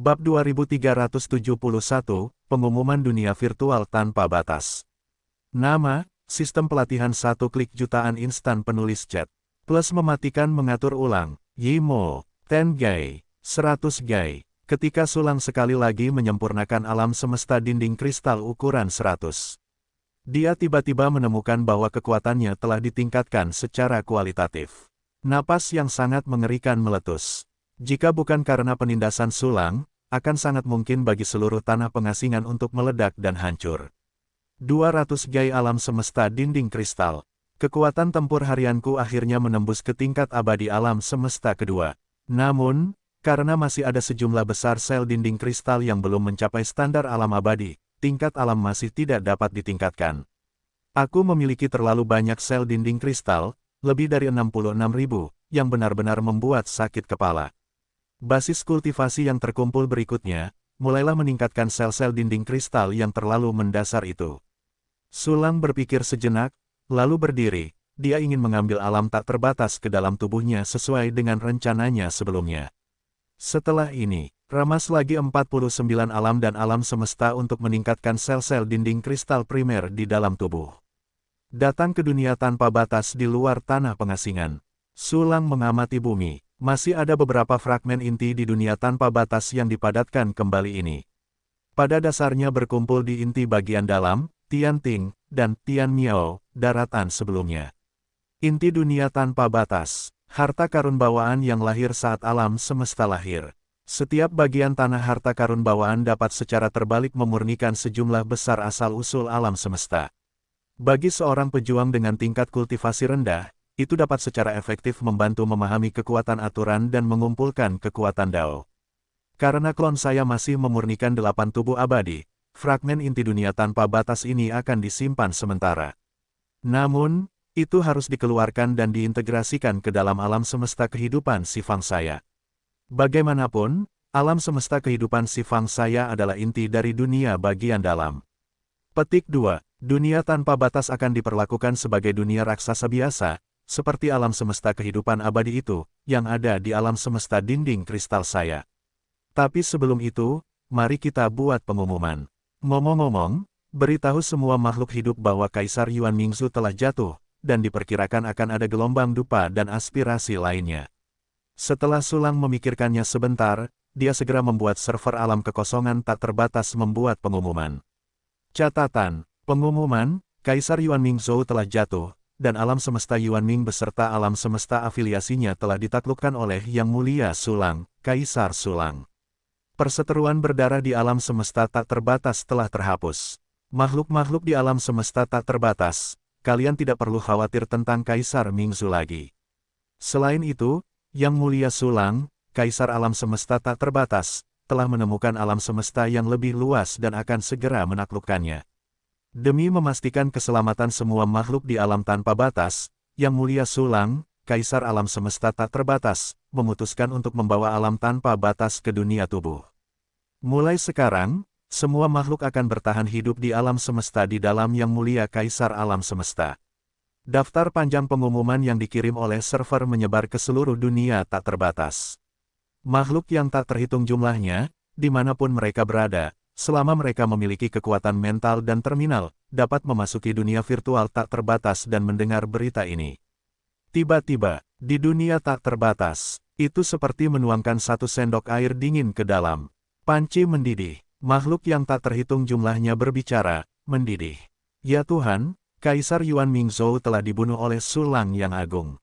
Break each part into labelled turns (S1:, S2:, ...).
S1: Bab 2371, Pengumuman Dunia Virtual Tanpa Batas. Nama, Sistem Pelatihan 1 Klik Jutaan Instan Penulis Chat. Plus mematikan mengatur ulang, Yimo, 10 Gay, 100 Gay. Ketika Sulang sekali lagi menyempurnakan alam semesta dinding kristal ukuran 100. Dia tiba-tiba menemukan bahwa kekuatannya telah ditingkatkan secara kualitatif. Napas yang sangat mengerikan meletus. Jika bukan karena penindasan Sulang, akan sangat mungkin bagi seluruh tanah pengasingan untuk meledak dan hancur. 200 Gay alam semesta dinding kristal. Kekuatan tempur harianku akhirnya menembus ke tingkat abadi alam semesta kedua. Namun, karena masih ada sejumlah besar sel dinding kristal yang belum mencapai standar alam abadi, tingkat alam masih tidak dapat ditingkatkan. Aku memiliki terlalu banyak sel dinding kristal, lebih dari 66.000, yang benar-benar membuat sakit kepala. Basis kultivasi yang terkumpul berikutnya, mulailah meningkatkan sel-sel dinding kristal yang terlalu mendasar itu. Sulang berpikir sejenak, lalu berdiri. Dia ingin mengambil alam tak terbatas ke dalam tubuhnya sesuai dengan rencananya sebelumnya. Setelah ini, ramas lagi 49 alam dan alam semesta untuk meningkatkan sel-sel dinding kristal primer di dalam tubuh. Datang ke dunia tanpa batas di luar tanah pengasingan. Sulang mengamati bumi. Masih ada beberapa fragmen inti di dunia tanpa batas yang dipadatkan kembali ini. Pada dasarnya berkumpul di inti bagian dalam, Tianting, dan Tian Miao, daratan sebelumnya. Inti dunia tanpa batas, harta karun bawaan yang lahir saat alam semesta lahir. Setiap bagian tanah harta karun bawaan dapat secara terbalik memurnikan sejumlah besar asal-usul alam semesta. Bagi seorang pejuang dengan tingkat kultivasi rendah, itu dapat secara efektif membantu memahami kekuatan aturan dan mengumpulkan kekuatan Dao. Karena klon saya masih memurnikan 8 tubuh abadi, fragmen inti dunia tanpa batas ini akan disimpan sementara. Namun, itu harus dikeluarkan dan diintegrasikan ke dalam alam semesta kehidupan si Fang saya. Bagaimanapun, alam semesta kehidupan si Fang saya adalah inti dari dunia bagian dalam. Petik 2. Dunia tanpa batas akan diperlakukan sebagai dunia raksasa biasa, seperti alam semesta kehidupan abadi itu, yang ada di alam semesta dinding kristal saya. Tapi sebelum itu, mari kita buat pengumuman. Ngomong-ngomong, beritahu semua makhluk hidup bahwa Kaisar Yuan Mingzu telah jatuh, dan diperkirakan akan ada gelombang dupa dan aspirasi lainnya. Setelah Sulang memikirkannya sebentar, dia segera membuat server alam kekosongan tak terbatas membuat pengumuman. Catatan, pengumuman, Kaisar Yuan Mingzu telah jatuh, dan alam semesta Yuanming beserta alam semesta afiliasinya telah ditaklukkan oleh Yang Mulia Sulang, Kaisar Sulang. Perseteruan berdarah di alam semesta tak terbatas telah terhapus. Makhluk-makhluk di alam semesta tak terbatas, kalian tidak perlu khawatir tentang Kaisar Mingzu lagi. Selain itu, Yang Mulia Sulang, Kaisar alam semesta tak terbatas, telah menemukan alam semesta yang lebih luas dan akan segera menaklukkannya. Demi memastikan keselamatan semua makhluk di alam tanpa batas, Yang Mulia Sulang, Kaisar alam semesta tak terbatas, memutuskan untuk membawa alam tanpa batas ke dunia tubuh. Mulai sekarang, semua makhluk akan bertahan hidup di alam semesta di dalam Yang Mulia Kaisar alam semesta. Daftar panjang pengumuman yang dikirim oleh server menyebar ke seluruh dunia tak terbatas. Makhluk yang tak terhitung jumlahnya, dimanapun mereka berada, selama mereka memiliki kekuatan mental dan terminal, dapat memasuki dunia virtual tak terbatas dan mendengar berita ini. Tiba-tiba, di dunia tak terbatas, itu seperti menuangkan 1 sendok air dingin ke dalam panci mendidih. Makhluk yang tak terhitung jumlahnya berbicara, mendidih. Ya Tuhan, Kaisar Yuan Mingzu telah dibunuh oleh Sulang yang agung.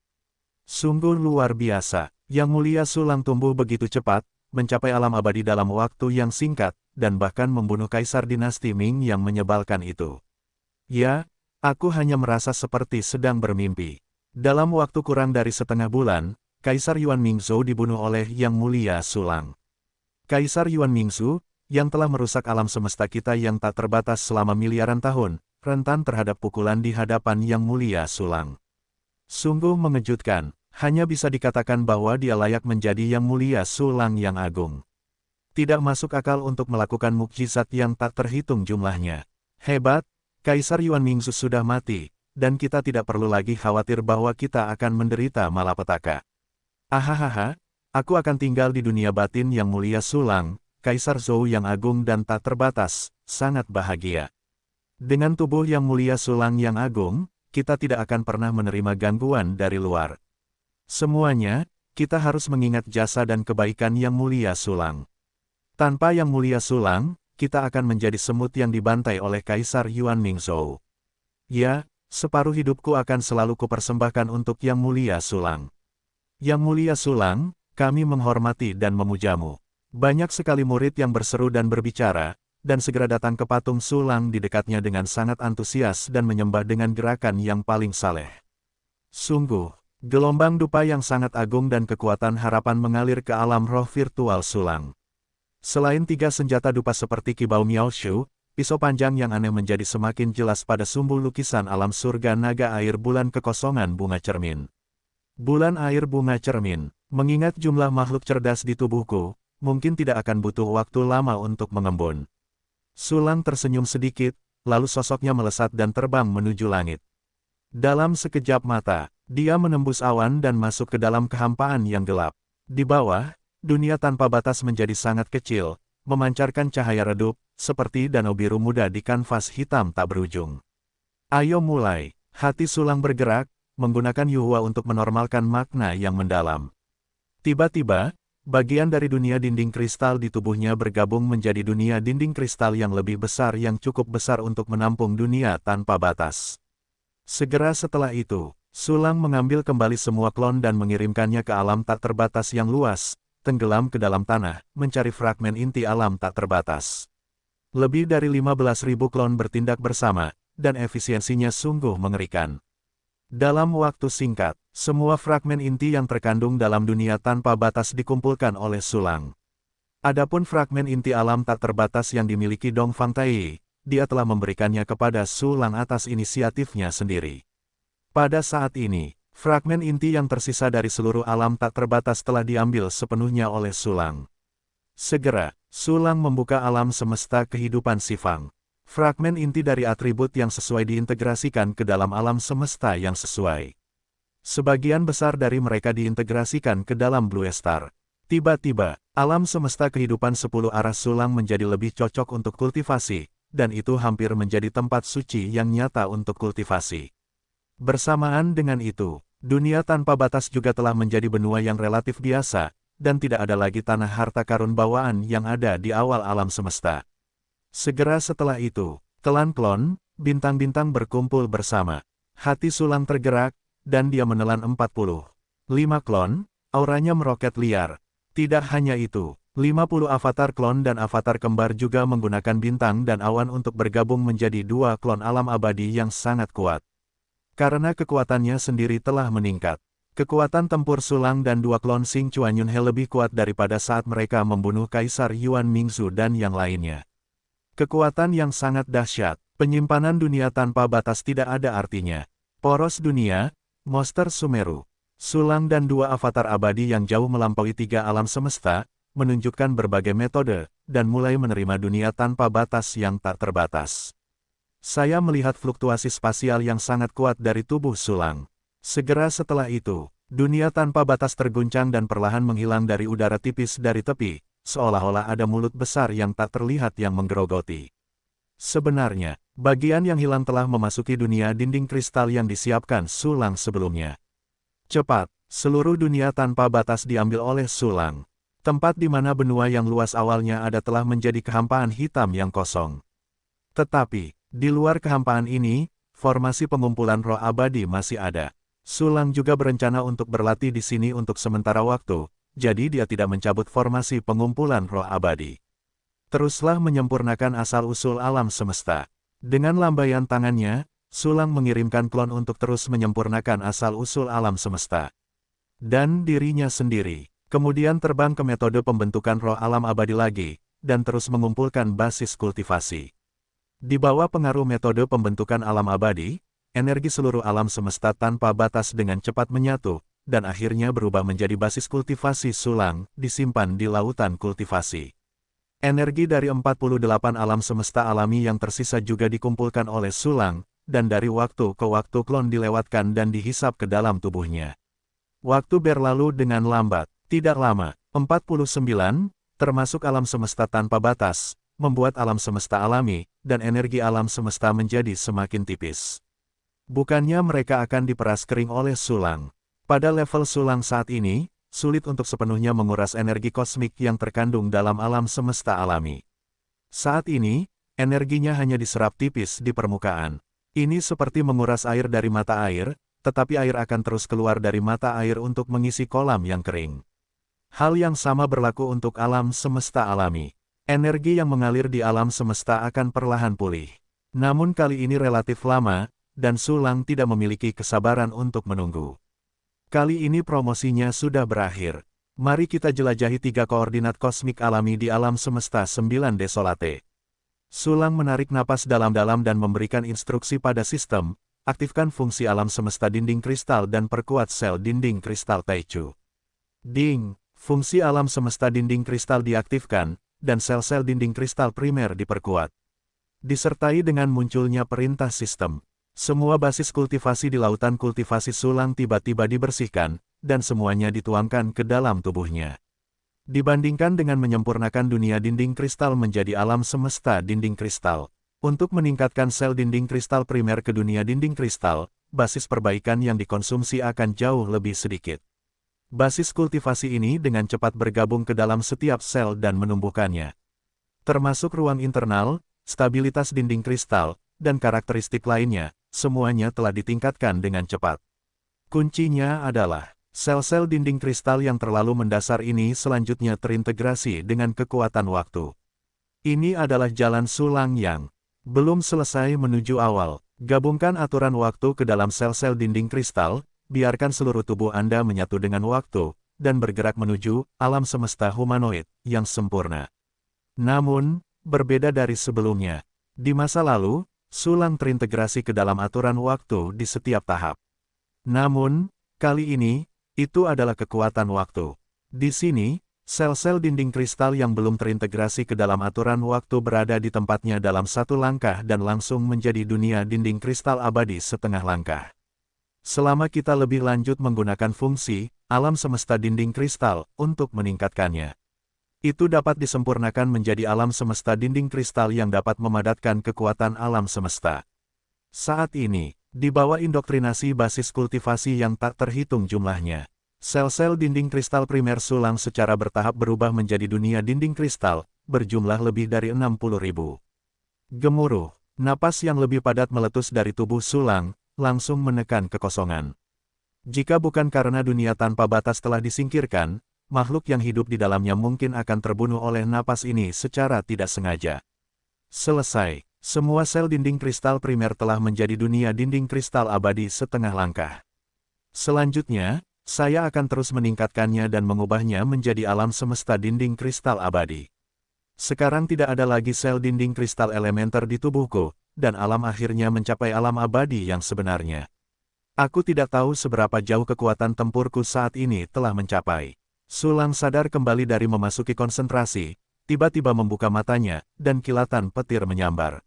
S1: Sungguh luar biasa, Yang Mulia Sulang tumbuh begitu cepat, mencapai alam abadi dalam waktu yang singkat, dan bahkan membunuh Kaisar Dinasti Ming yang menyebalkan itu. Ya, aku hanya merasa seperti sedang bermimpi. Dalam waktu kurang dari setengah bulan, Kaisar Yuan Mingzu dibunuh oleh Yang Mulia Sulang. Kaisar Yuan Mingzu, yang telah merusak alam semesta kita yang tak terbatas selama miliaran tahun, rentan terhadap pukulan di hadapan Yang Mulia Sulang. Sungguh mengejutkan, hanya bisa dikatakan bahwa dia layak menjadi Yang Mulia Sulang yang agung. Tidak masuk akal untuk melakukan mukjizat yang tak terhitung jumlahnya. Hebat, Kaisar Yuan Mingzu sudah mati, dan kita tidak perlu lagi khawatir bahwa kita akan menderita malapetaka. Ahahaha, aku akan tinggal di dunia batin Yang Mulia Sulang, Kaisar Zhou yang agung dan tak terbatas, sangat bahagia. Dengan tubuh yang mulia Sulang yang agung, kita tidak akan pernah menerima gangguan dari luar. Semuanya, kita harus mengingat jasa dan kebaikan yang mulia Sulang. Tanpa yang mulia Sulang, kita akan menjadi semut yang dibantai oleh Kaisar Yuan Mingzhou. Ya, separuh hidupku akan selalu kupersembahkan untuk yang mulia Sulang. Yang mulia Sulang, kami menghormati dan memujamu. Banyak sekali murid yang berseru dan berbicara, dan segera datang ke patung Sulang di dekatnya dengan sangat antusias dan menyembah dengan gerakan yang paling saleh. Sungguh, gelombang dupa yang sangat agung dan kekuatan harapan mengalir ke alam roh virtual Sulang. Selain 3 senjata dupa seperti Kibao Miaoshu, pisau panjang yang aneh menjadi semakin jelas pada sumbu lukisan alam surga naga air bulan kekosongan bunga cermin. Bulan air bunga cermin, mengingat jumlah makhluk cerdas di tubuhku, mungkin tidak akan butuh waktu lama untuk mengembun. Sulang tersenyum sedikit, lalu sosoknya melesat dan terbang menuju langit. Dalam sekejap mata, dia menembus awan dan masuk ke dalam kehampaan yang gelap. Di bawah, dunia tanpa batas menjadi sangat kecil, memancarkan cahaya redup, seperti danau biru muda di kanvas hitam tak berujung. Ayo mulai, hati Sulang bergerak, menggunakan Yuhua untuk menormalkan makna yang mendalam. Tiba-tiba, bagian dari dunia dinding kristal di tubuhnya bergabung menjadi dunia dinding kristal yang lebih besar yang cukup besar untuk menampung dunia tanpa batas. Segera setelah itu, Sulang mengambil kembali semua klon dan mengirimkannya ke alam tak terbatas yang luas, tenggelam ke dalam tanah, mencari fragmen inti alam tak terbatas. Lebih dari 15.000 klon bertindak bersama, dan efisiensinya sungguh mengerikan. Dalam waktu singkat, semua fragmen inti yang terkandung dalam dunia tanpa batas dikumpulkan oleh Sulang. Adapun fragmen inti alam tak terbatas yang dimiliki Dong Fangtai, dia telah memberikannya kepada Sulang atas inisiatifnya sendiri. Pada saat ini, fragmen inti yang tersisa dari seluruh alam tak terbatas telah diambil sepenuhnya oleh Sulang. Segera, Sulang membuka alam semesta kehidupan Sifang. Fragmen inti dari atribut yang sesuai diintegrasikan ke dalam alam semesta yang sesuai. Sebagian besar dari mereka diintegrasikan ke dalam Blue Star. Tiba-tiba, alam semesta kehidupan 10 arah Sulang menjadi lebih cocok untuk kultivasi, dan itu hampir menjadi tempat suci yang nyata untuk kultivasi. Bersamaan dengan itu, dunia tanpa batas juga telah menjadi benua yang relatif biasa, dan tidak ada lagi tanah harta karun bawaan yang ada di awal alam semesta. Segera setelah itu, klan klon, bintang-bintang berkumpul bersama. Hati Sulang tergerak, dan dia menelan 45 klon, auranya meroket liar. Tidak hanya itu, 50 avatar klon dan avatar kembar juga menggunakan bintang dan awan untuk bergabung menjadi 2 klon alam abadi yang sangat kuat. Karena kekuatannya sendiri telah meningkat. Kekuatan tempur Sulang dan 2 klon Xing Chuan Yunhe lebih kuat daripada saat mereka membunuh Kaisar Yuan Mingzhu dan yang lainnya. Kekuatan yang sangat dahsyat, penyimpanan dunia tanpa batas tidak ada artinya. Poros dunia, monster Sumeru, Sulang dan 2 avatar abadi yang jauh melampaui 3 alam semesta, menunjukkan berbagai metode, dan mulai menerima dunia tanpa batas yang tak terbatas. Saya melihat fluktuasi spasial yang sangat kuat dari tubuh Sulang. Segera setelah itu, dunia tanpa batas terguncang dan perlahan menghilang dari udara tipis dari tepi, seolah-olah ada mulut besar yang tak terlihat yang menggerogoti. Sebenarnya, bagian yang hilang telah memasuki dunia dinding kristal yang disiapkan Sulang sebelumnya. Cepat, seluruh dunia tanpa batas diambil oleh Sulang. Tempat di mana benua yang luas awalnya ada telah menjadi kehampaan hitam yang kosong. Tetapi, di luar kehampaan ini, formasi pengumpulan roh abadi masih ada. Sulang juga berencana untuk berlatih di sini untuk sementara waktu, jadi dia tidak mencabut formasi pengumpulan roh abadi. Teruslah menyempurnakan asal-usul alam semesta. Dengan lambaian tangannya, Sulang mengirimkan klon untuk terus menyempurnakan asal-usul alam semesta. Dan dirinya sendiri, kemudian terbang ke metode pembentukan roh alam abadi lagi, dan terus mengumpulkan basis kultivasi. Di bawah pengaruh metode pembentukan alam abadi, energi seluruh alam semesta tanpa batas dengan cepat menyatu, dan akhirnya berubah menjadi basis kultivasi Sulang, disimpan di lautan kultivasi. Energi dari 48 alam semesta alami yang tersisa juga dikumpulkan oleh Sulang, dan dari waktu ke waktu klon dilewatkan dan dihisap ke dalam tubuhnya. Waktu berlalu dengan lambat, tidak lama, 49, termasuk alam semesta tanpa batas, membuat alam semesta alami, dan energi alam semesta menjadi semakin tipis. Bukannya mereka akan diperas kering oleh sulang. Pada level sulang saat ini, sulit untuk sepenuhnya menguras energi kosmik yang terkandung dalam alam semesta alami. Saat ini, energinya hanya diserap tipis di permukaan. Ini seperti menguras air dari mata air, tetapi air akan terus keluar dari mata air untuk mengisi kolam yang kering. Hal yang sama berlaku untuk alam semesta alami. Energi yang mengalir di alam semesta akan perlahan pulih. Namun kali ini relatif lama, dan sulang tidak memiliki kesabaran untuk menunggu. Kali ini promosinya sudah berakhir. Mari kita jelajahi 3 koordinat kosmik alami di alam semesta 9 Desolate. Sulang menarik napas dalam-dalam dan memberikan instruksi pada sistem, aktifkan fungsi alam semesta dinding kristal dan perkuat sel dinding kristal Taichu. Ding, fungsi alam semesta dinding kristal diaktifkan, dan sel-sel dinding kristal primer diperkuat. Disertai dengan munculnya perintah sistem, semua basis kultivasi di lautan kultivasi sulang tiba-tiba dibersihkan, dan semuanya dituangkan ke dalam tubuhnya. Dibandingkan dengan menyempurnakan dunia dinding kristal menjadi alam semesta dinding kristal, untuk meningkatkan sel dinding kristal primer ke dunia dinding kristal, basis perbaikan yang dikonsumsi akan jauh lebih sedikit. Basis kultivasi ini dengan cepat bergabung ke dalam setiap sel dan menumbuhkannya. Termasuk ruang internal, stabilitas dinding kristal, dan karakteristik lainnya, semuanya telah ditingkatkan dengan cepat. Kuncinya adalah, sel-sel dinding kristal yang terlalu mendasar ini selanjutnya terintegrasi dengan kekuatan waktu. Ini adalah jalan sulang yang belum selesai menuju awal. Gabungkan aturan waktu ke dalam sel-sel dinding kristal, biarkan seluruh tubuh Anda menyatu dengan waktu, dan bergerak menuju alam semesta humanoid yang sempurna. Namun, berbeda dari sebelumnya, di masa lalu, sulang terintegrasi ke dalam aturan waktu di setiap tahap. Namun, kali ini, itu adalah kekuatan waktu. Di sini, sel-sel dinding kristal yang belum terintegrasi ke dalam aturan waktu berada di tempatnya dalam satu langkah dan langsung menjadi dunia dinding kristal abadi setengah langkah. Selama kita lebih lanjut menggunakan fungsi alam semesta dinding kristal untuk meningkatkannya, itu dapat disempurnakan menjadi alam semesta dinding kristal yang dapat memadatkan kekuatan alam semesta. Saat ini, di bawah indoktrinasi basis kultivasi yang tak terhitung jumlahnya, sel-sel dinding kristal primer sulang secara bertahap berubah menjadi dunia dinding kristal, berjumlah lebih dari 60.000. Gemuruh, napas yang lebih padat meletus dari tubuh sulang, langsung menekan kekosongan. Jika bukan karena dunia tanpa batas telah disingkirkan, makhluk yang hidup di dalamnya mungkin akan terbunuh oleh napas ini secara tidak sengaja. Selesai, semua sel dinding kristal primer telah menjadi dunia dinding kristal abadi setengah langkah. Selanjutnya, saya akan terus meningkatkannya dan mengubahnya menjadi alam semesta dinding kristal abadi. Sekarang tidak ada lagi sel dinding kristal elementer di tubuhku, dan alam akhirnya mencapai alam abadi yang sebenarnya. Aku tidak tahu seberapa jauh kekuatan tempurku saat ini telah mencapai. Sulang sadar kembali dari memasuki konsentrasi, tiba-tiba membuka matanya, dan kilatan petir menyambar.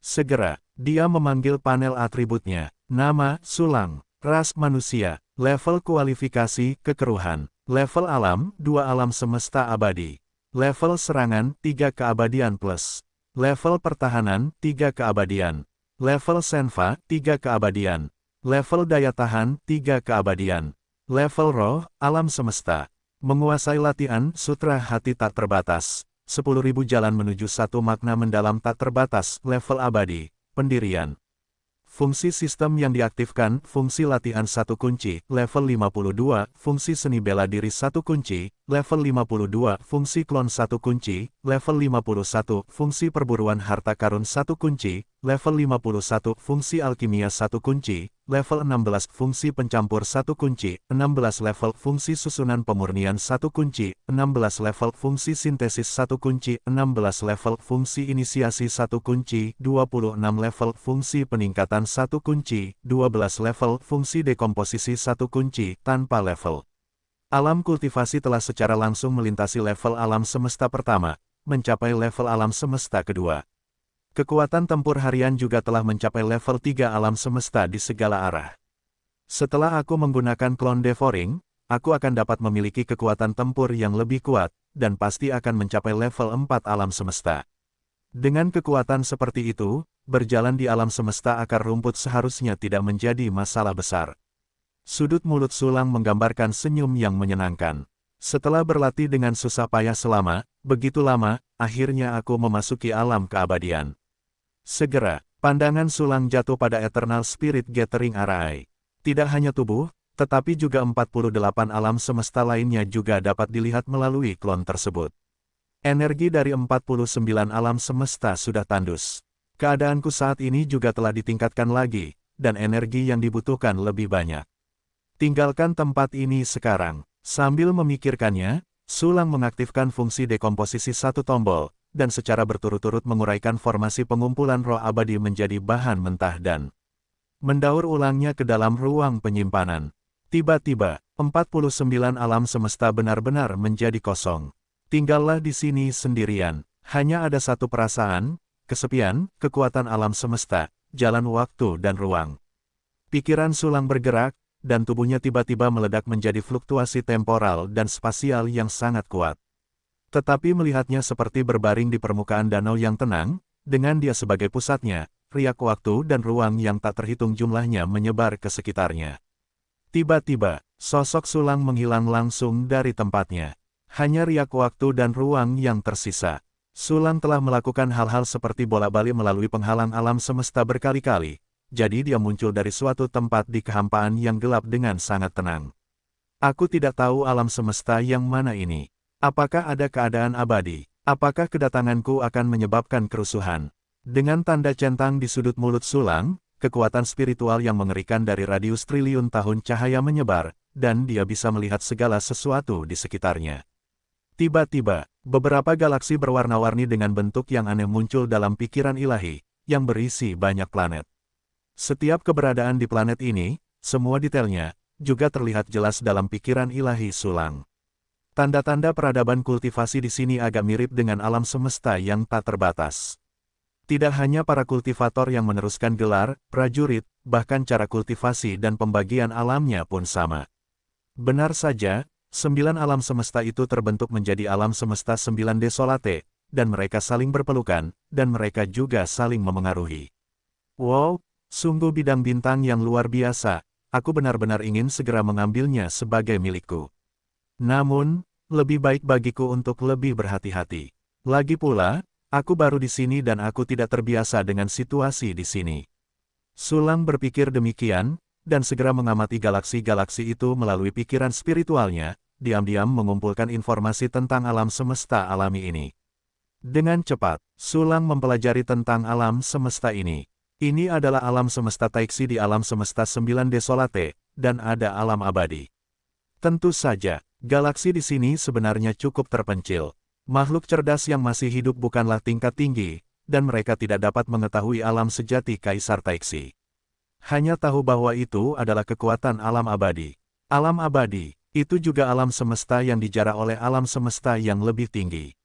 S1: Segera, dia memanggil panel atributnya, nama, Sulang, ras manusia, level kualifikasi, kekeruhan, level alam, 2 alam semesta abadi, level serangan, 3 keabadian plus. Level pertahanan, 3 keabadian. Level senva, 3 keabadian. Level daya tahan, 3 keabadian. Level roh, alam semesta. Menguasai latihan, sutra hati tak terbatas. 10.000 jalan menuju satu makna mendalam tak terbatas, level abadi, pendirian. Fungsi sistem yang diaktifkan, fungsi latihan 1 kunci, level 52, fungsi seni bela diri 1 kunci, level 52, fungsi klon 1 kunci, level 51, fungsi perburuan harta karun 1 kunci, level 51, fungsi alkimia 1 kunci, level 16, fungsi pencampur 1 kunci, 16 level fungsi susunan pemurnian 1 kunci, 16 level fungsi sintesis 1 kunci, 16 level fungsi inisiasi 1 kunci, 26 level fungsi peningkatan 1 kunci, 12 level fungsi dekomposisi 1 kunci, tanpa level. Alam kultivasi telah secara langsung melintasi level alam semesta pertama, mencapai level alam semesta kedua. Kekuatan tempur harian juga telah mencapai level 3 alam semesta di segala arah. Setelah aku menggunakan klon devouring, aku akan dapat memiliki kekuatan tempur yang lebih kuat, dan pasti akan mencapai level 4 alam semesta. Dengan kekuatan seperti itu, berjalan di alam semesta akar rumput seharusnya tidak menjadi masalah besar. Sudut mulut Sulang menggambarkan senyum yang menyenangkan. Setelah berlatih dengan susah payah selama begitu lama, akhirnya aku memasuki alam keabadian. Segera, pandangan Sulang jatuh pada Eternal Spirit Gathering Array. Tidak hanya tubuh, tetapi juga 48 alam semesta lainnya juga dapat dilihat melalui klon tersebut. Energi dari 49 alam semesta sudah tandus. Keadaanku saat ini juga telah ditingkatkan lagi, dan energi yang dibutuhkan lebih banyak. Tinggalkan tempat ini sekarang. Sambil memikirkannya, Sulang mengaktifkan fungsi dekomposisi satu tombol, dan secara berturut-turut menguraikan formasi pengumpulan roh abadi menjadi bahan mentah dan mendaur ulangnya ke dalam ruang penyimpanan. Tiba-tiba, 49 alam semesta benar-benar menjadi kosong. Tinggallah di sini sendirian. Hanya ada satu perasaan, kesepian, kekuatan alam semesta, jalan waktu dan ruang. Pikiran Sulang bergerak, dan tubuhnya tiba-tiba meledak menjadi fluktuasi temporal dan spasial yang sangat kuat. Tetapi melihatnya seperti berbaring di permukaan danau yang tenang, dengan dia sebagai pusatnya, riak waktu dan ruang yang tak terhitung jumlahnya menyebar ke sekitarnya. Tiba-tiba, sosok Sulang menghilang langsung dari tempatnya. Hanya riak waktu dan ruang yang tersisa. Sulang telah melakukan hal-hal seperti bolak-balik melalui penghalang alam semesta berkali-kali, jadi dia muncul dari suatu tempat di kehampaan yang gelap dengan sangat tenang. Aku tidak tahu alam semesta yang mana ini. Apakah ada keadaan abadi? Apakah kedatanganku akan menyebabkan kerusuhan? Dengan tanda centang di sudut mulut Sulang, kekuatan spiritual yang mengerikan dari radius triliun tahun cahaya menyebar, dan dia bisa melihat segala sesuatu di sekitarnya. Tiba-tiba, beberapa galaksi berwarna-warni dengan bentuk yang aneh muncul dalam pikiran ilahi, yang berisi banyak planet. Setiap keberadaan di planet ini, semua detailnya, juga terlihat jelas dalam pikiran ilahi Sulang. Tanda-tanda peradaban kultivasi di sini agak mirip dengan alam semesta yang tak terbatas. Tidak hanya para kultivator yang meneruskan gelar, prajurit, bahkan cara kultivasi dan pembagian alamnya pun sama. Benar saja, 9 alam semesta itu terbentuk menjadi alam semesta 9 desolate, dan mereka saling berpelukan, dan mereka juga saling memengaruhi. Wow, sungguh bidang bintang yang luar biasa, aku benar-benar ingin segera mengambilnya sebagai milikku. Namun, lebih baik bagiku untuk lebih berhati-hati. Lagi pula, aku baru di sini dan aku tidak terbiasa dengan situasi di sini. Sulang berpikir demikian, dan segera mengamati galaksi-galaksi itu melalui pikiran spiritualnya, diam-diam mengumpulkan informasi tentang alam semesta alami ini. Dengan cepat, Sulang mempelajari tentang alam semesta ini. Ini adalah alam semesta Taixi di alam semesta 9 desolate, dan ada alam abadi. Tentu saja, galaksi di sini sebenarnya cukup terpencil. Makhluk cerdas yang masih hidup bukanlah tingkat tinggi, dan mereka tidak dapat mengetahui alam sejati Kaisar Taixi. Hanya tahu bahwa itu adalah kekuatan alam abadi. Alam abadi, itu juga alam semesta yang dijarah oleh alam semesta yang lebih tinggi.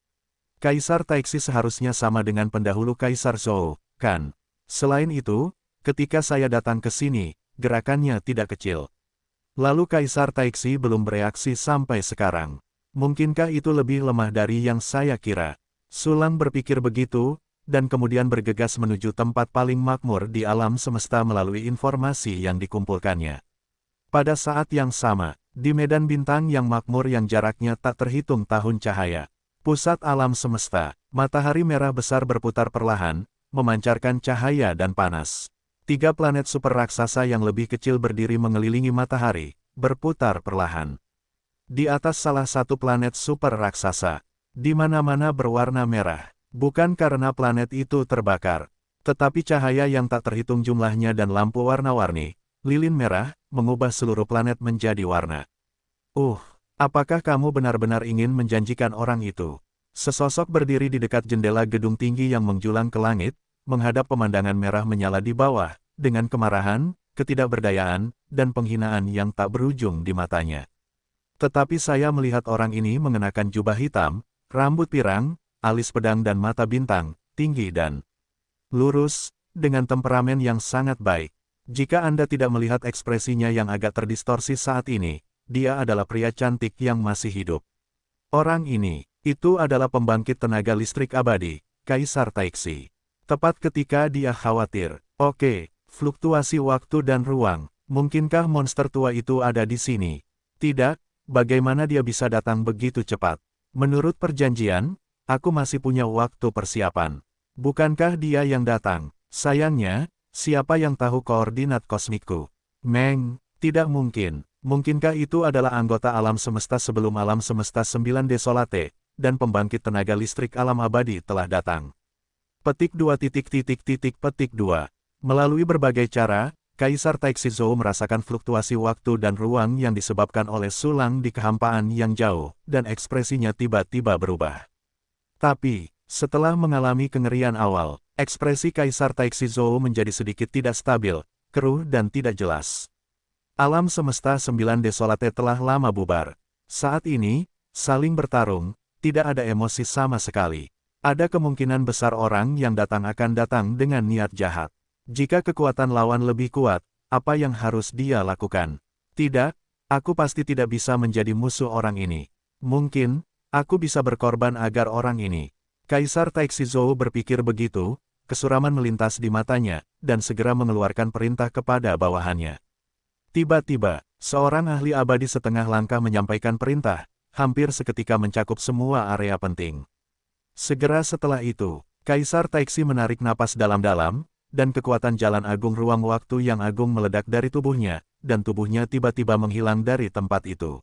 S1: Kaisar Taixi seharusnya sama dengan pendahulu Kaisar Zhou, kan? Selain itu, ketika saya datang ke sini, gerakannya tidak kecil. Lalu Kaisar Taixi belum bereaksi sampai sekarang. Mungkinkah itu lebih lemah dari yang saya kira? Sulang berpikir begitu, dan kemudian bergegas menuju tempat paling makmur di alam semesta melalui informasi yang dikumpulkannya. Pada saat yang sama, di medan bintang yang makmur yang jaraknya tak terhitung tahun cahaya, pusat alam semesta, matahari merah besar berputar perlahan, memancarkan cahaya dan panas. 3 planet super raksasa yang lebih kecil berdiri mengelilingi matahari, berputar perlahan. Di atas salah satu planet super raksasa, di mana-mana berwarna merah. Bukan karena planet itu terbakar, tetapi cahaya yang tak terhitung jumlahnya dan lampu warna-warni, lilin merah, mengubah seluruh planet menjadi warna. Apakah kamu benar-benar ingin menjanjikan orang itu? Sesosok berdiri di dekat jendela gedung tinggi yang menjulang ke langit, menghadap pemandangan merah menyala di bawah, dengan kemarahan, ketidakberdayaan, dan penghinaan yang tak berujung di matanya. Tetapi saya melihat orang ini mengenakan jubah hitam, rambut pirang, alis pedang dan mata bintang, tinggi dan lurus, dengan temperamen yang sangat baik. Jika Anda tidak melihat ekspresinya yang agak terdistorsi saat ini, dia adalah pria cantik yang masih hidup. Orang ini, Itu adalah pembangkit tenaga listrik abadi, Kaisar Taixi. Tepat ketika dia khawatir, oke, fluktuasi waktu dan ruang, mungkinkah monster tua itu ada di sini? Tidak, bagaimana dia bisa datang begitu cepat? Menurut perjanjian, aku masih punya waktu persiapan. Bukankah dia yang datang? Sayangnya, siapa yang tahu koordinat kosmikku? Meng, tidak mungkin. Mungkinkah itu adalah anggota alam semesta sebelum alam semesta 9 Desolate, dan pembangkit tenaga listrik alam abadi telah datang? Petik 2. Petik 2. Melalui berbagai cara, Kaisar Taixi Zhou merasakan fluktuasi waktu dan ruang yang disebabkan oleh sulang di kehampaan yang jauh, dan ekspresinya tiba-tiba berubah. Tapi, setelah mengalami kengerian awal, ekspresi Kaisar Taixi Zhou menjadi sedikit tidak stabil, keruh dan tidak jelas. Alam semesta 9 Desolate telah lama bubar. Saat ini, saling bertarung, tidak ada emosi sama sekali. Ada kemungkinan besar orang yang datang akan datang dengan niat jahat. Jika kekuatan lawan lebih kuat, apa yang harus dia lakukan? Tidak, aku pasti tidak bisa menjadi musuh orang ini. Mungkin, aku bisa berkorban agar orang ini. Kaisar Taixi Zhou berpikir begitu, kesuraman melintas di matanya, dan segera mengeluarkan perintah kepada bawahannya. Tiba-tiba, seorang ahli abadi setengah langkah menyampaikan perintah, hampir seketika mencakup semua area penting. Segera setelah itu, Kaisar Taixi menarik napas dalam-dalam, dan kekuatan jalan agung ruang waktu yang agung meledak dari tubuhnya, dan tubuhnya tiba-tiba menghilang dari tempat itu.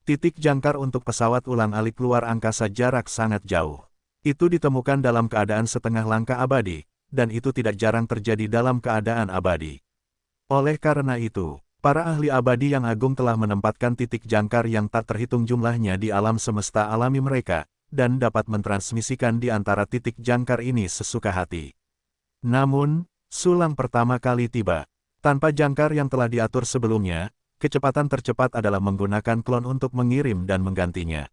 S1: Titik jangkar untuk pesawat ulang-alik luar angkasa jarak sangat jauh. Itu ditemukan dalam keadaan setengah langkah abadi, dan itu tidak jarang terjadi dalam keadaan abadi. Oleh karena itu, para ahli abadi yang agung telah menempatkan titik jangkar yang tak terhitung jumlahnya di alam semesta alami mereka, dan dapat mentransmisikan di antara titik jangkar ini sesuka hati. Namun, sulang pertama kali tiba. Tanpa jangkar yang telah diatur sebelumnya, kecepatan tercepat adalah menggunakan klon untuk mengirim dan menggantinya.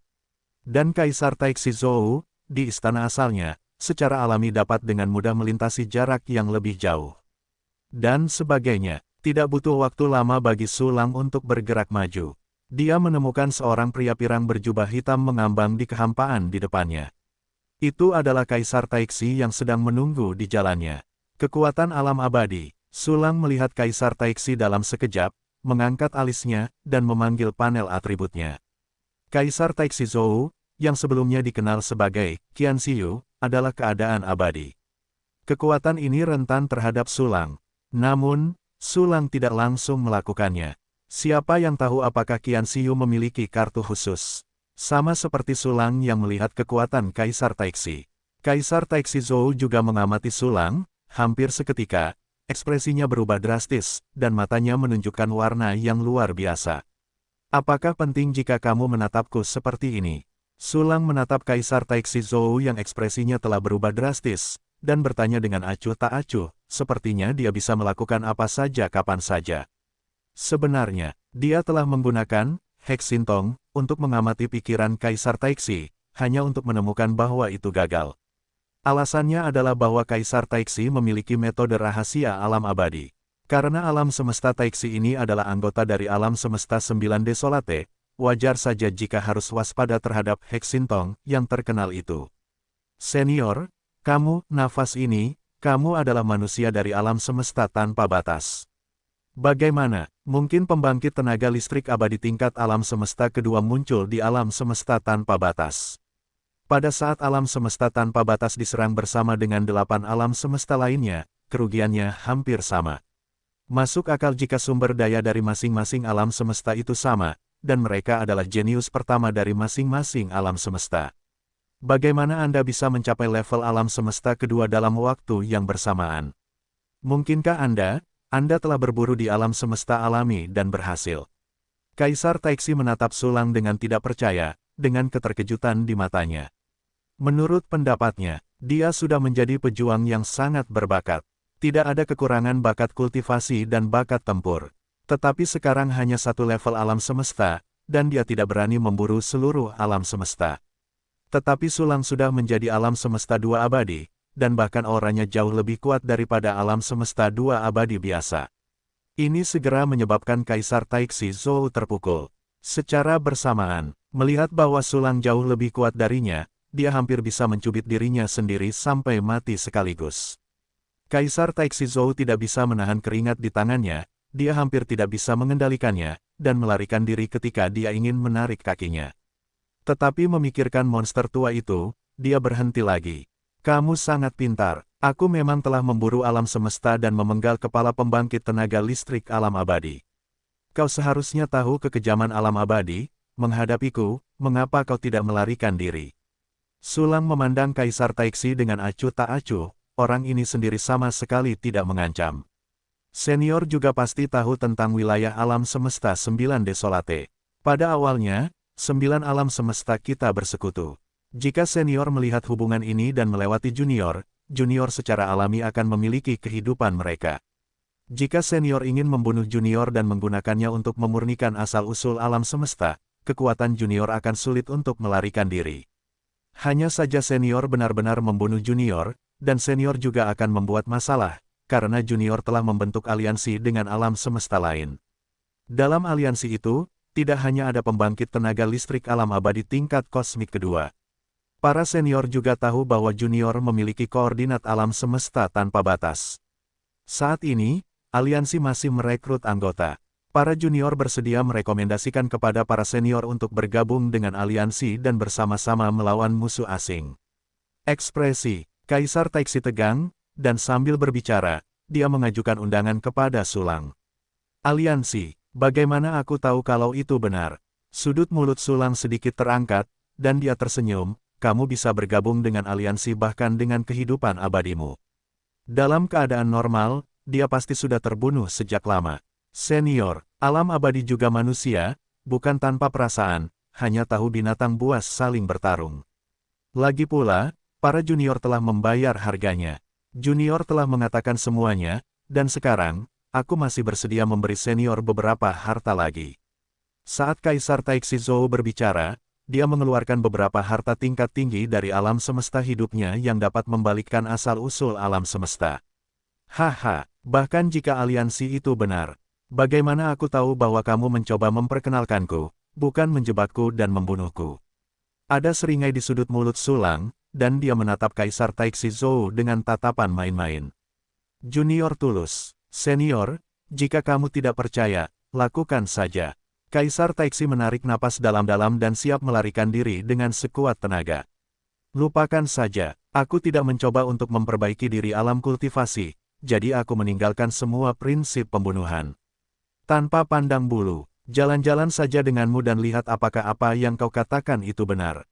S1: Dan Kaisar Taixi Zhou, di istana asalnya, secara alami dapat dengan mudah melintasi jarak yang lebih jauh. Dan sebagainya, tidak butuh waktu lama bagi sulang untuk bergerak maju. Dia menemukan seorang pria pirang berjubah hitam mengambang di kehampaan di depannya. Itu adalah Kaisar Taixi yang sedang menunggu di jalannya. Kekuatan alam abadi, sulang melihat Kaisar Taixi dalam sekejap, mengangkat alisnya, dan memanggil panel atributnya. Kaisar Taixi Zhou, yang sebelumnya dikenal sebagai Qianxiu, adalah keadaan abadi. Kekuatan ini rentan terhadap sulang. Namun, sulang tidak langsung melakukannya. Siapa yang tahu apakah Qianxiu memiliki kartu khusus? Sama seperti sulang yang melihat kekuatan Kaisar Taixi. Kaisar Taixi Zhou juga mengamati sulang, hampir seketika, ekspresinya berubah drastis, dan matanya menunjukkan warna yang luar biasa. Apakah penting jika kamu menatapku seperti ini? Sulang menatap Kaisar Taixi Zhou yang ekspresinya telah berubah drastis, dan bertanya dengan acuh tak acuh, sepertinya dia bisa melakukan apa saja kapan saja. Sebenarnya, dia telah menggunakan Hexintong untuk mengamati pikiran Kaisar Taixi, hanya untuk menemukan bahwa itu gagal. Alasannya adalah bahwa Kaisar Taixi memiliki metode rahasia alam abadi. Karena alam semesta Taixi ini adalah anggota dari alam semesta 9 Desolate, wajar saja jika harus waspada terhadap Hexintong yang terkenal itu. Senior, kamu, nafas ini, kamu adalah manusia dari alam semesta tanpa batas. Bagaimana, mungkin pembangkit tenaga listrik abadi tingkat alam semesta kedua muncul di alam semesta tanpa batas? Pada saat alam semesta tanpa batas diserang bersama dengan 8 alam semesta lainnya, kerugiannya hampir sama. Masuk akal jika sumber daya dari masing-masing alam semesta itu sama, dan mereka adalah jenius pertama dari masing-masing alam semesta. Bagaimana Anda bisa mencapai level alam semesta kedua dalam waktu yang bersamaan? Mungkinkah Anda telah berburu di alam semesta alami dan berhasil? Kaisar Taixi menatap sulang dengan tidak percaya, dengan keterkejutan di matanya. Menurut pendapatnya, dia sudah menjadi pejuang yang sangat berbakat. Tidak ada kekurangan bakat kultivasi dan bakat tempur. Tetapi sekarang hanya satu level alam semesta, dan dia tidak berani memburu seluruh alam semesta. Tetapi sulang sudah menjadi alam semesta 2 abadi, dan bahkan auranya jauh lebih kuat daripada alam semesta 2 abadi biasa. Ini segera menyebabkan Kaisar Taixi Zhou terpukul. Secara bersamaan, Melihat bahwa Sulang jauh lebih kuat darinya, dia hampir bisa mencubit dirinya sendiri sampai mati sekaligus. Kaisar Taixi Zhou tidak bisa menahan keringat di tangannya, dia hampir tidak bisa mengendalikannya, dan melarikan diri ketika dia ingin menarik kakinya. Tetapi memikirkan monster tua itu, dia berhenti lagi. Kamu sangat pintar, aku memang telah memburu alam semesta dan memenggal kepala pembangkit tenaga listrik alam abadi. Kau seharusnya tahu kekejaman alam abadi, menghadapiku, mengapa kau tidak melarikan diri? Sulang memandang Kaisar Taixi dengan acuh tak acuh, orang ini sendiri sama sekali tidak mengancam. Senior juga pasti tahu tentang wilayah alam semesta 9 Desolate. Pada awalnya, 9 alam semesta kita bersekutu. Jika senior melihat hubungan ini dan melewati junior, junior secara alami akan memiliki kehidupan mereka. Jika senior ingin membunuh junior dan menggunakannya untuk memurnikan asal-usul alam semesta, kekuatan junior akan sulit untuk melarikan diri. Hanya saja senior benar-benar membunuh junior, dan senior juga akan membuat masalah, karena junior telah membentuk aliansi dengan alam semesta lain. Dalam aliansi itu, tidak hanya ada pembangkit tenaga listrik alam abadi tingkat kosmik kedua. Para senior juga tahu bahwa junior memiliki koordinat alam semesta tanpa batas. Saat ini, aliansi masih merekrut anggota. Para junior bersedia merekomendasikan kepada para senior untuk bergabung dengan aliansi dan bersama-sama melawan musuh asing. Ekspresi Kaisar Taixi tegang, dan sambil berbicara, dia mengajukan undangan kepada Sulang. Aliansi, bagaimana aku tahu kalau itu benar? Sudut mulut Sulang sedikit terangkat, dan dia tersenyum, kamu bisa bergabung dengan aliansi bahkan dengan kehidupan abadimu. Dalam keadaan normal, dia pasti sudah terbunuh sejak lama. Senior, alam abadi juga manusia, bukan tanpa perasaan, hanya tahu binatang buas saling bertarung. Lagi pula, para junior telah membayar harganya. Junior telah mengatakan semuanya, dan sekarang, aku masih bersedia memberi senior beberapa harta lagi. Saat Kaisar Taixi Zhou berbicara, dia mengeluarkan beberapa harta tingkat tinggi dari alam semesta hidupnya yang dapat membalikkan asal-usul alam semesta. Haha, bahkan jika aliansi itu benar, bagaimana aku tahu bahwa kamu mencoba memperkenalkanku, bukan menjebakku dan membunuhku? Ada seringai di sudut mulut Sulang, dan dia menatap Kaisar Taixi Zhou dengan tatapan main-main. Junior tulus, senior, jika kamu tidak percaya, lakukan saja. Kaisar Taixi menarik napas dalam-dalam dan siap melarikan diri dengan sekuat tenaga. Lupakan saja, aku tidak mencoba untuk memperbaiki diri alam kultivasi, jadi aku meninggalkan semua prinsip pembunuhan. Tanpa pandang bulu, jalan-jalan saja denganmu dan lihat apakah apa yang kau katakan itu benar.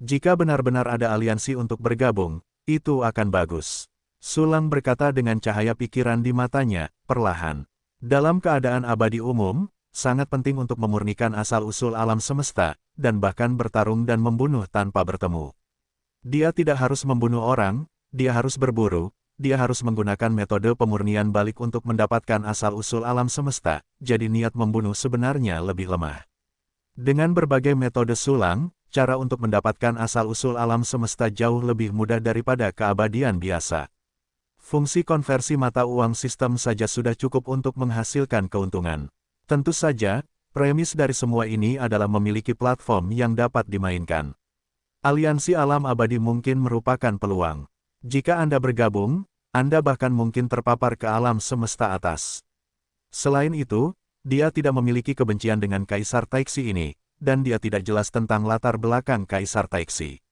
S1: Jika benar-benar ada aliansi untuk bergabung, itu akan bagus. Sulang berkata dengan cahaya pikiran di matanya, perlahan. Dalam keadaan abadi umum, sangat penting untuk memurnikan asal-usul alam semesta, dan bahkan bertarung dan membunuh tanpa bertemu. Dia tidak harus membunuh orang, dia harus berburu, dia harus menggunakan metode pemurnian balik untuk mendapatkan asal-usul alam semesta, jadi niat membunuh sebenarnya lebih lemah. Dengan berbagai metode Sulang, cara untuk mendapatkan asal-usul alam semesta jauh lebih mudah daripada keabadian biasa. Fungsi konversi mata uang sistem saja sudah cukup untuk menghasilkan keuntungan. Tentu saja, premis dari semua ini adalah memiliki platform yang dapat dimainkan. Aliansi alam abadi mungkin merupakan peluang. Jika Anda bergabung, Anda bahkan mungkin terpapar ke alam semesta atas. Selain itu, dia tidak memiliki kebencian dengan Kaisar Taixi ini, dan dia tidak jelas tentang latar belakang Kaisar Taixi.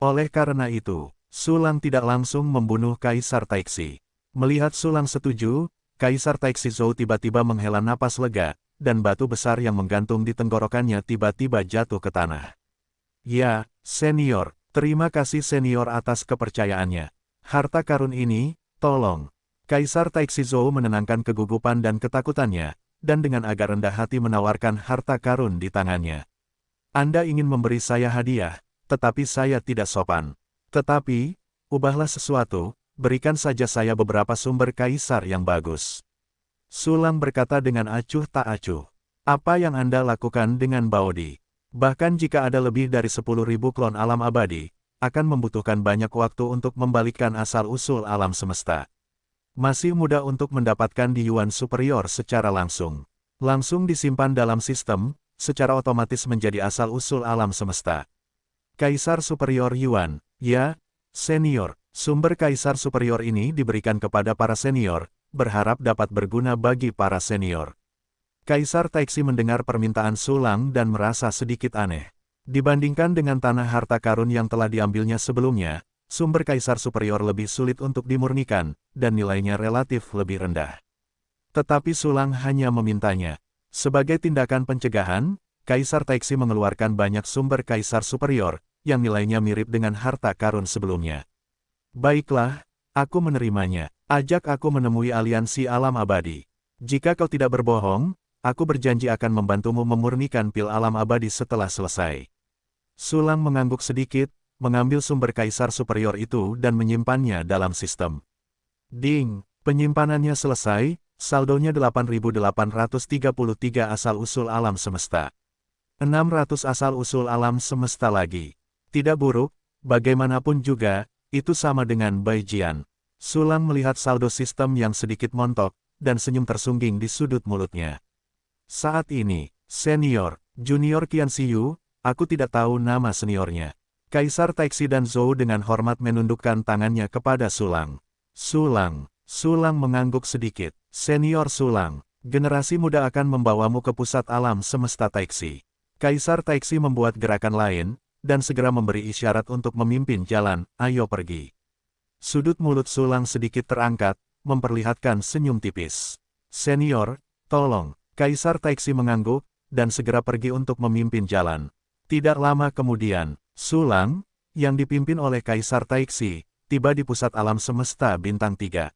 S1: Oleh karena itu, Sulang tidak langsung membunuh Kaisar Taixi. Melihat Sulang setuju, Kaisar Taixi Zhou tiba-tiba menghela napas lega, dan batu besar yang menggantung di tenggorokannya tiba-tiba jatuh ke tanah. Ya, senior, terima kasih senior atas kepercayaannya. Harta karun ini, tolong. Kaisar Taixi Zhou menenangkan kegugupan dan ketakutannya, dan dengan agak rendah hati menawarkan harta karun di tangannya. Anda ingin memberi saya hadiah, tetapi saya tidak sopan. Tetapi, ubahlah sesuatu, berikan saja saya beberapa sumber kaisar yang bagus. Sulang berkata dengan acuh tak acuh. Apa yang Anda lakukan dengan Baodi? Bahkan jika ada lebih dari 10.000 klon alam abadi, akan membutuhkan banyak waktu untuk membalikkan asal-usul alam semesta. Masih mudah untuk mendapatkan di Yuan Superior secara langsung. Langsung disimpan dalam sistem, secara otomatis menjadi asal-usul alam semesta. Kaisar Superior Yuan, ya, senior. Sumber Kaisar Superior ini diberikan kepada para senior, berharap dapat berguna bagi para senior. Kaisar Taixi mendengar permintaan Sulang dan merasa sedikit aneh. Dibandingkan dengan tanah harta karun yang telah diambilnya sebelumnya, sumber Kaisar Superior lebih sulit untuk dimurnikan, dan nilainya relatif lebih rendah. Tetapi Sulang hanya memintanya. Sebagai tindakan pencegahan, Kaisar Taixi mengeluarkan banyak sumber Kaisar Superior, yang nilainya mirip dengan harta karun sebelumnya. Baiklah, aku menerimanya. Ajak aku menemui aliansi alam abadi. Jika kau tidak berbohong, aku berjanji akan membantumu memurnikan pil alam abadi setelah selesai. Sulang mengangguk sedikit, mengambil sumber Kaisar Superior itu dan menyimpannya dalam sistem. Ding, penyimpanannya selesai, saldonya 8.833 asal-usul alam semesta. 600 asal-usul alam semesta lagi. Tidak buruk, bagaimanapun juga, itu sama dengan Bai Jian. Sulang melihat saldo sistem yang sedikit montok, dan senyum tersungging di sudut mulutnya. Saat ini, senior, junior Qian Xiyu, aku tidak tahu nama seniornya. Kaisar Taixi dan Zhou dengan hormat menundukkan tangannya kepada Sulang. Sulang mengangguk sedikit. Senior Sulang, generasi muda akan membawamu ke pusat alam semesta Taixi. Kaisar Taixi membuat gerakan lain, dan segera memberi isyarat untuk memimpin jalan, ayo pergi. Sudut mulut Sulang sedikit terangkat, memperlihatkan senyum tipis. Senior, tolong, Kaisar Taixi mengangguk, dan segera pergi untuk memimpin jalan. Tidak lama kemudian, Sulang, yang dipimpin oleh Kaisar Taixi, tiba di pusat alam semesta bintang 3.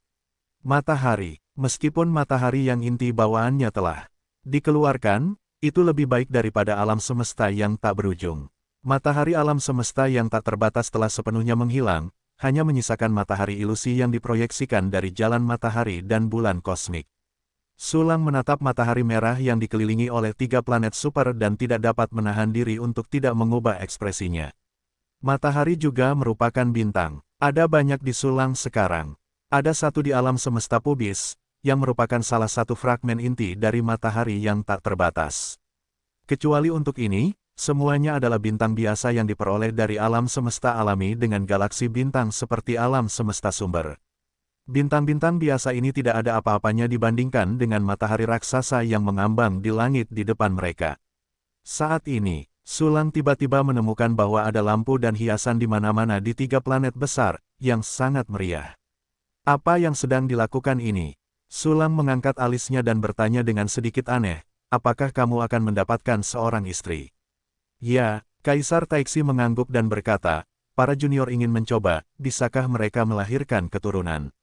S1: Matahari, meskipun matahari yang inti bawaannya telah dikeluarkan, itu lebih baik daripada alam semesta yang tak berujung. Matahari alam semesta yang tak terbatas telah sepenuhnya menghilang, hanya menyisakan matahari ilusi yang diproyeksikan dari jalan matahari dan bulan kosmik. Sulang menatap matahari merah yang dikelilingi oleh 3 planet super dan tidak dapat menahan diri untuk tidak mengubah ekspresinya. Matahari juga merupakan bintang. Ada banyak di Sulang sekarang. Ada satu di alam semesta pubis, yang merupakan salah satu fragmen inti dari matahari yang tak terbatas. Kecuali untuk ini, semuanya adalah bintang biasa yang diperoleh dari alam semesta alami dengan galaksi bintang seperti alam semesta sumber. Bintang-bintang biasa ini tidak ada apa-apanya dibandingkan dengan matahari raksasa yang mengambang di langit di depan mereka. Saat ini, Sulang tiba-tiba menemukan bahwa ada lampu dan hiasan di mana-mana di 3 planet besar, yang sangat meriah. Apa yang sedang dilakukan ini? Sulang mengangkat alisnya dan bertanya dengan sedikit aneh, apakah kamu akan mendapatkan seorang istri? Ya, Kaisar Taixi mengangguk dan berkata, para junior ingin mencoba, bisakah mereka melahirkan keturunan?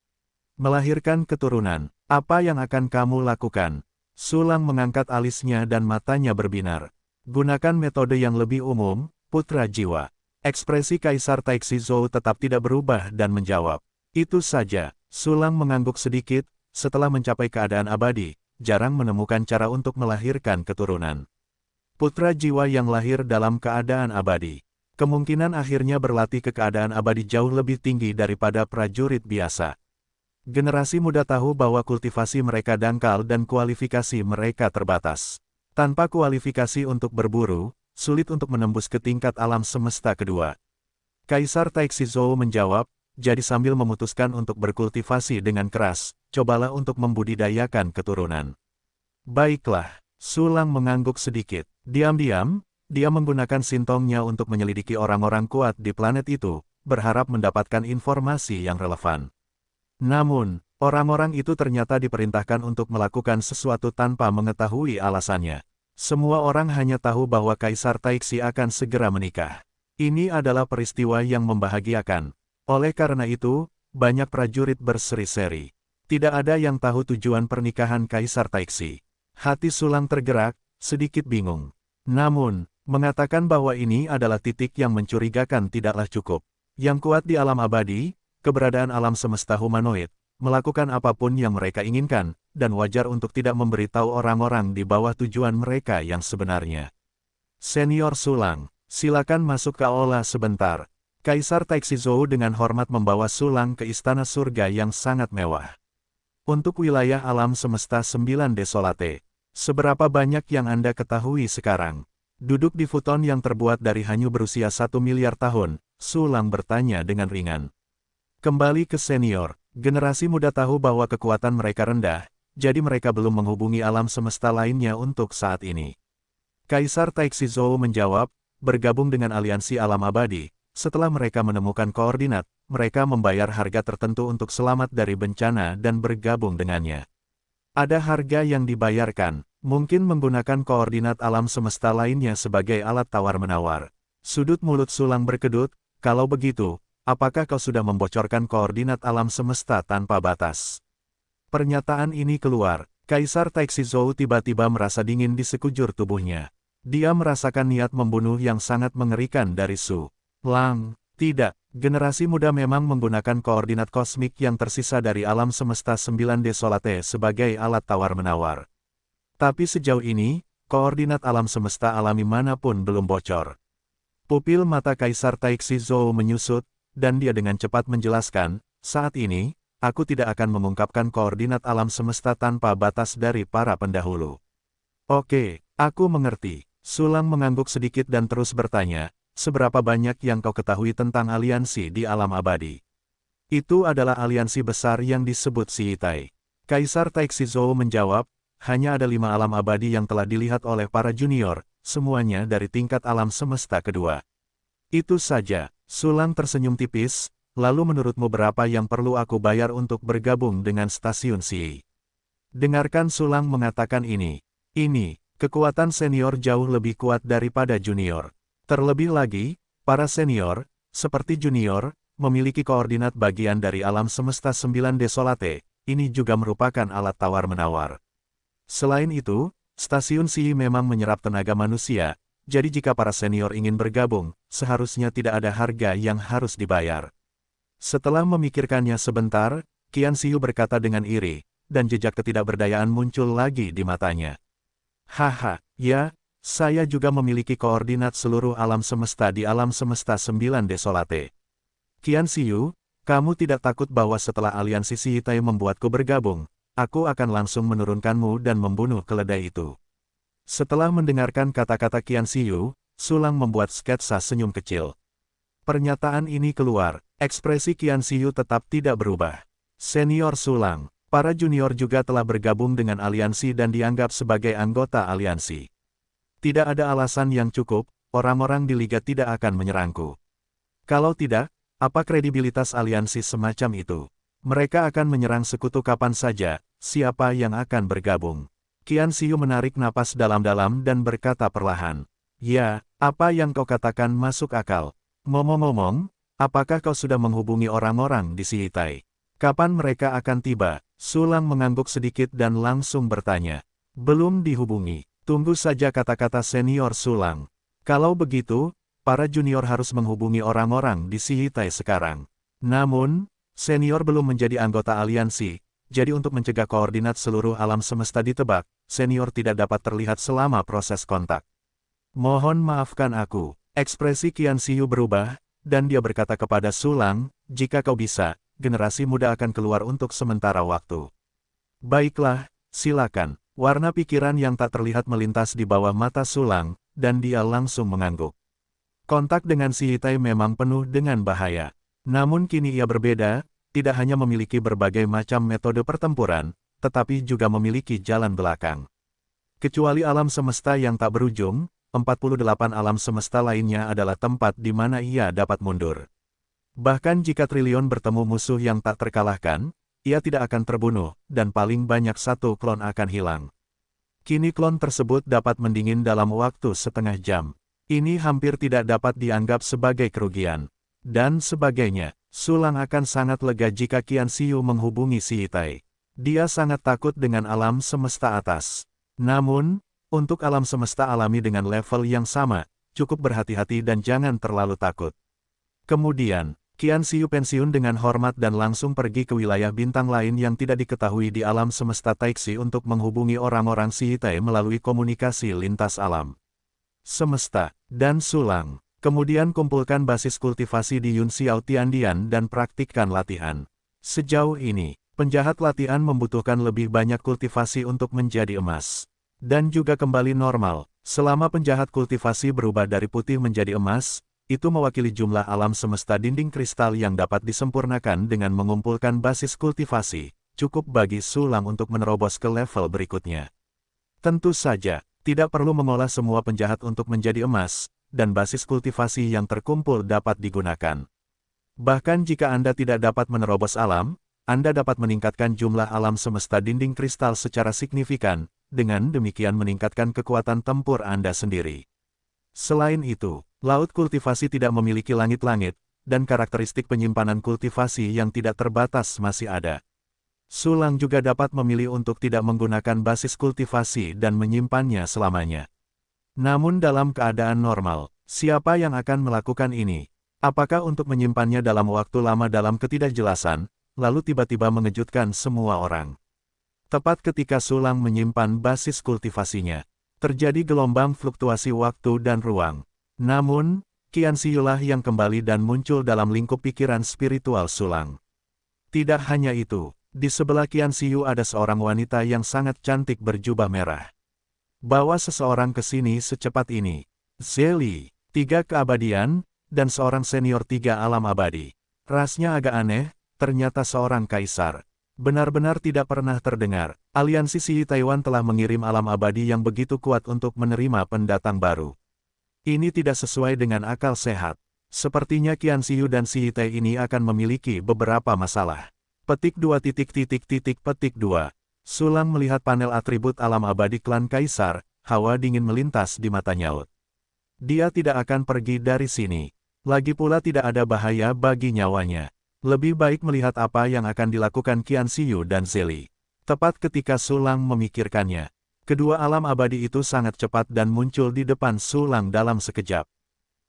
S1: Melahirkan keturunan, apa yang akan kamu lakukan? Sulang mengangkat alisnya dan matanya berbinar. Gunakan metode yang lebih umum, putra jiwa. Ekspresi Kaisar Taixi Zhou tetap tidak berubah dan menjawab. Itu saja, Sulang mengangguk sedikit, setelah mencapai keadaan abadi, jarang menemukan cara untuk melahirkan keturunan. Putra jiwa yang lahir dalam keadaan abadi. Kemungkinan akhirnya berlatih ke keadaan abadi jauh lebih tinggi daripada prajurit biasa. Generasi muda tahu bahwa kultivasi mereka dangkal dan kualifikasi mereka terbatas. Tanpa kualifikasi untuk berburu, sulit untuk menembus ke tingkat alam semesta kedua. Kaisar Taixi Zhou menjawab, jadi sambil memutuskan untuk berkultivasi dengan keras, cobalah untuk membudidayakan keturunan. Baiklah, Sulang mengangguk sedikit. Diam-diam, dia menggunakan sintongnya untuk menyelidiki orang-orang kuat di planet itu, berharap mendapatkan informasi yang relevan. Namun, orang-orang itu ternyata diperintahkan untuk melakukan sesuatu tanpa mengetahui alasannya. Semua orang hanya tahu bahwa Kaisar Taixi akan segera menikah. Ini adalah peristiwa yang membahagiakan. Oleh karena itu, banyak prajurit berseri-seri. Tidak ada yang tahu tujuan pernikahan Kaisar Taixi. Hati Sulang tergerak, sedikit bingung. Namun, mengatakan bahwa ini adalah titik yang mencurigakan tidaklah cukup. Yang kuat di alam abadi, keberadaan alam semesta humanoid, melakukan apapun yang mereka inginkan, dan wajar untuk tidak memberitahu orang-orang di bawah tujuan mereka yang sebenarnya. Senior Sulang, silakan masuk ke aula sebentar. Kaisar Taixi Zhou dengan hormat membawa Sulang ke istana surga yang sangat mewah. Untuk wilayah alam semesta 9 Desolate. Seberapa banyak yang Anda ketahui sekarang? Duduk di futon yang terbuat dari hanyu berusia 1 miliar tahun, Su Lang bertanya dengan ringan. Kembali ke senior, generasi muda tahu bahwa kekuatan mereka rendah, jadi mereka belum menghubungi alam semesta lainnya untuk saat ini. Kaisar Taixi Zhou menjawab, bergabung dengan aliansi alam abadi. Setelah mereka menemukan koordinat, mereka membayar harga tertentu untuk selamat dari bencana dan bergabung dengannya. Ada harga yang dibayarkan, mungkin menggunakan koordinat alam semesta lainnya sebagai alat tawar-menawar. Sudut mulut Su Lang berkedut, kalau begitu, apakah kau sudah membocorkan koordinat alam semesta tanpa batas? Pernyataan ini keluar, Kaisar Taixi Zhou tiba-tiba merasa dingin di sekujur tubuhnya. Dia merasakan niat membunuh yang sangat mengerikan dari Su Lang. Tidak, generasi muda memang menggunakan koordinat kosmik yang tersisa dari alam semesta 9 Desolate sebagai alat tawar-menawar. Tapi sejauh ini, koordinat alam semesta alami manapun belum bocor. Pupil mata Kaisar Taixi Zhou menyusut, dan dia dengan cepat menjelaskan, saat ini, aku tidak akan mengungkapkan koordinat alam semesta tanpa batas dari para pendahulu. Oke, aku mengerti. Su Lang mengangguk sedikit dan terus bertanya, seberapa banyak yang kau ketahui tentang aliansi di alam abadi? Itu adalah aliansi besar yang disebut Sihitai. Kaisar Taixi Zhou menjawab, hanya ada 5 alam abadi yang telah dilihat oleh para junior, semuanya dari tingkat alam semesta kedua. Itu saja. Su Lang tersenyum tipis, lalu menurutmu berapa yang perlu aku bayar untuk bergabung dengan stasiun Xi? Dengarkan Su Lang mengatakan ini. Ini, kekuatan senior jauh lebih kuat daripada junior. Terlebih lagi, para senior, seperti junior, memiliki koordinat bagian dari alam semesta 9 Desolate, ini juga merupakan alat tawar-menawar. Selain itu, stasiun Xi memang menyerap tenaga manusia, jadi jika para senior ingin bergabung, seharusnya tidak ada harga yang harus dibayar. Setelah memikirkannya sebentar, Qian Xiu berkata dengan iri, dan jejak ketidakberdayaan muncul lagi di matanya. Haha, ya, saya juga memiliki koordinat seluruh alam semesta di alam semesta 9 Desolate. Qian Xiu, kamu tidak takut bahwa setelah aliansi Sihitai membuatku bergabung, aku akan langsung menurunkanmu dan membunuh keledai itu. Setelah mendengarkan kata-kata Qian Xiu, Su Lang membuat sketsa senyum kecil. Pernyataan ini keluar, ekspresi Qian Xiu tetap tidak berubah. Senior Su Lang, para junior juga telah bergabung dengan aliansi dan dianggap sebagai anggota aliansi. Tidak ada alasan yang cukup, orang-orang di Liga tidak akan menyerangku. Kalau tidak, apa kredibilitas aliansi semacam itu? Mereka akan menyerang sekutu kapan saja, siapa yang akan bergabung? Qian Xiu menarik napas dalam-dalam dan berkata perlahan. Ya, apa yang kau katakan masuk akal. Ngomong-ngomong, apakah kau sudah menghubungi orang-orang di Sihitai? Kapan mereka akan tiba? Su Lang mengangguk sedikit dan langsung bertanya. Belum dihubungi. Tunggu saja kata-kata senior Su Lang. Kalau begitu, para junior harus menghubungi orang-orang di Sihitai sekarang. Namun, senior belum menjadi anggota aliansi, jadi untuk mencegah koordinat seluruh alam semesta ditebak, senior tidak dapat terlihat selama proses kontak. Mohon maafkan aku. Ekspresi Qian Xiu berubah, dan dia berkata kepada Su Lang, jika kau bisa, generasi muda akan keluar untuk sementara waktu. Baiklah, silakan. Warna pikiran yang tak terlihat melintas di bawah mata Su Lang, dan dia langsung mengangguk. Kontak dengan Sihitai memang penuh dengan bahaya. Namun kini ia berbeda, tidak hanya memiliki berbagai macam metode pertempuran, tetapi juga memiliki jalan belakang. Kecuali alam semesta yang tak berujung, 48 alam semesta lainnya adalah tempat di mana ia dapat mundur. Bahkan jika triliun bertemu musuh yang tak terkalahkan, ia tidak akan terbunuh, dan paling banyak satu klon akan hilang. Kini klon tersebut dapat mendingin dalam waktu setengah jam. Ini hampir tidak dapat dianggap sebagai kerugian. Dan sebagainya, Su Lang akan sangat lega jika Qian Xiu menghubungi Sihitai. Dia sangat takut dengan alam semesta atas. Namun, untuk alam semesta alami dengan level yang sama, cukup berhati-hati dan jangan terlalu takut. Kemudian, Qian Xiu pensiun dengan hormat dan langsung pergi ke wilayah bintang lain yang tidak diketahui di alam semesta Taixi untuk menghubungi orang-orang Sihitai melalui komunikasi lintas alam semesta, dan Su Lang. Kemudian kumpulkan basis kultivasi di Yun Xiao Tiandian dan praktikkan latihan. Sejauh ini, penjahat latihan membutuhkan lebih banyak kultivasi untuk menjadi emas. Dan juga kembali normal. Selama penjahat kultivasi berubah dari putih menjadi emas, itu mewakili jumlah alam semesta dinding kristal yang dapat disempurnakan dengan mengumpulkan basis kultivasi, cukup bagi Sulang untuk menerobos ke level berikutnya. Tentu saja, tidak perlu mengolah semua penjahat untuk menjadi emas, dan basis kultivasi yang terkumpul dapat digunakan. Bahkan jika Anda tidak dapat menerobos alam, Anda dapat meningkatkan jumlah alam semesta dinding kristal secara signifikan, dengan demikian meningkatkan kekuatan tempur Anda sendiri. Selain itu, laut kultivasi tidak memiliki langit-langit, dan karakteristik penyimpanan kultivasi yang tidak terbatas masih ada. Sulang juga dapat memilih untuk tidak menggunakan basis kultivasi dan menyimpannya selamanya. Namun dalam keadaan normal, siapa yang akan melakukan ini? Apakah untuk menyimpannya dalam waktu lama dalam ketidakjelasan, lalu tiba-tiba mengejutkan semua orang? Tepat ketika Sulang menyimpan basis kultivasinya, terjadi gelombang fluktuasi waktu dan ruang. Namun, Qianxiulah yang kembali dan muncul dalam lingkup pikiran spiritual Sulang. Tidak hanya itu, di sebelah Qianxiu ada seorang wanita yang sangat cantik berjubah merah. Bawa seseorang ke sini secepat ini. Zeli, 3 keabadian, dan seorang senior 3 alam abadi. Rasnya agak aneh, ternyata seorang kaisar. Benar-benar tidak pernah terdengar, aliansi Siyi Taiwan telah mengirim alam abadi yang begitu kuat untuk menerima pendatang baru. Ini tidak sesuai dengan akal sehat. Sepertinya Qianxiu dan Siyi Tai ini akan memiliki beberapa masalah. Petik 2 petik 2. Sulang melihat panel atribut alam abadi klan kaisar, hawa dingin melintas di mata nyaut. Dia tidak akan pergi dari sini. Lagi pula tidak ada bahaya bagi nyawanya. Lebih baik melihat apa yang akan dilakukan Qianxiu dan Zeli. Tepat ketika Sulang memikirkannya, kedua alam abadi itu sangat cepat dan muncul di depan Sulang dalam sekejap.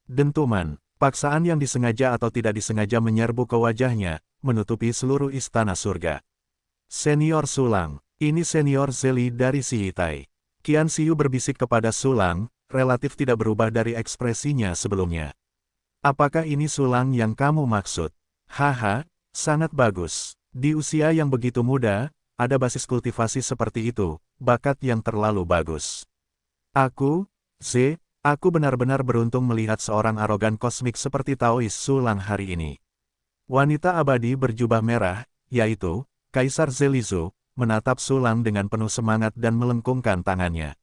S1: Dentuman, paksaan yang disengaja atau tidak disengaja menyerbu ke wajahnya, menutupi seluruh istana surga. Senior Sulang, ini senior Zeli dari Siyi Tai. Qianxiu berbisik kepada Sulang, relatif tidak berubah dari ekspresinya sebelumnya. Apakah ini Sulang yang kamu maksud? Haha, sangat bagus. Di usia yang begitu muda, ada basis kultivasi seperti itu, bakat yang terlalu bagus. Aku benar-benar beruntung melihat seorang arogan kosmik seperti Taois Sulang hari ini. Wanita abadi berjubah merah, yaitu Kaisar Zelizo, menatap Sulang dengan penuh semangat dan melengkungkan tangannya.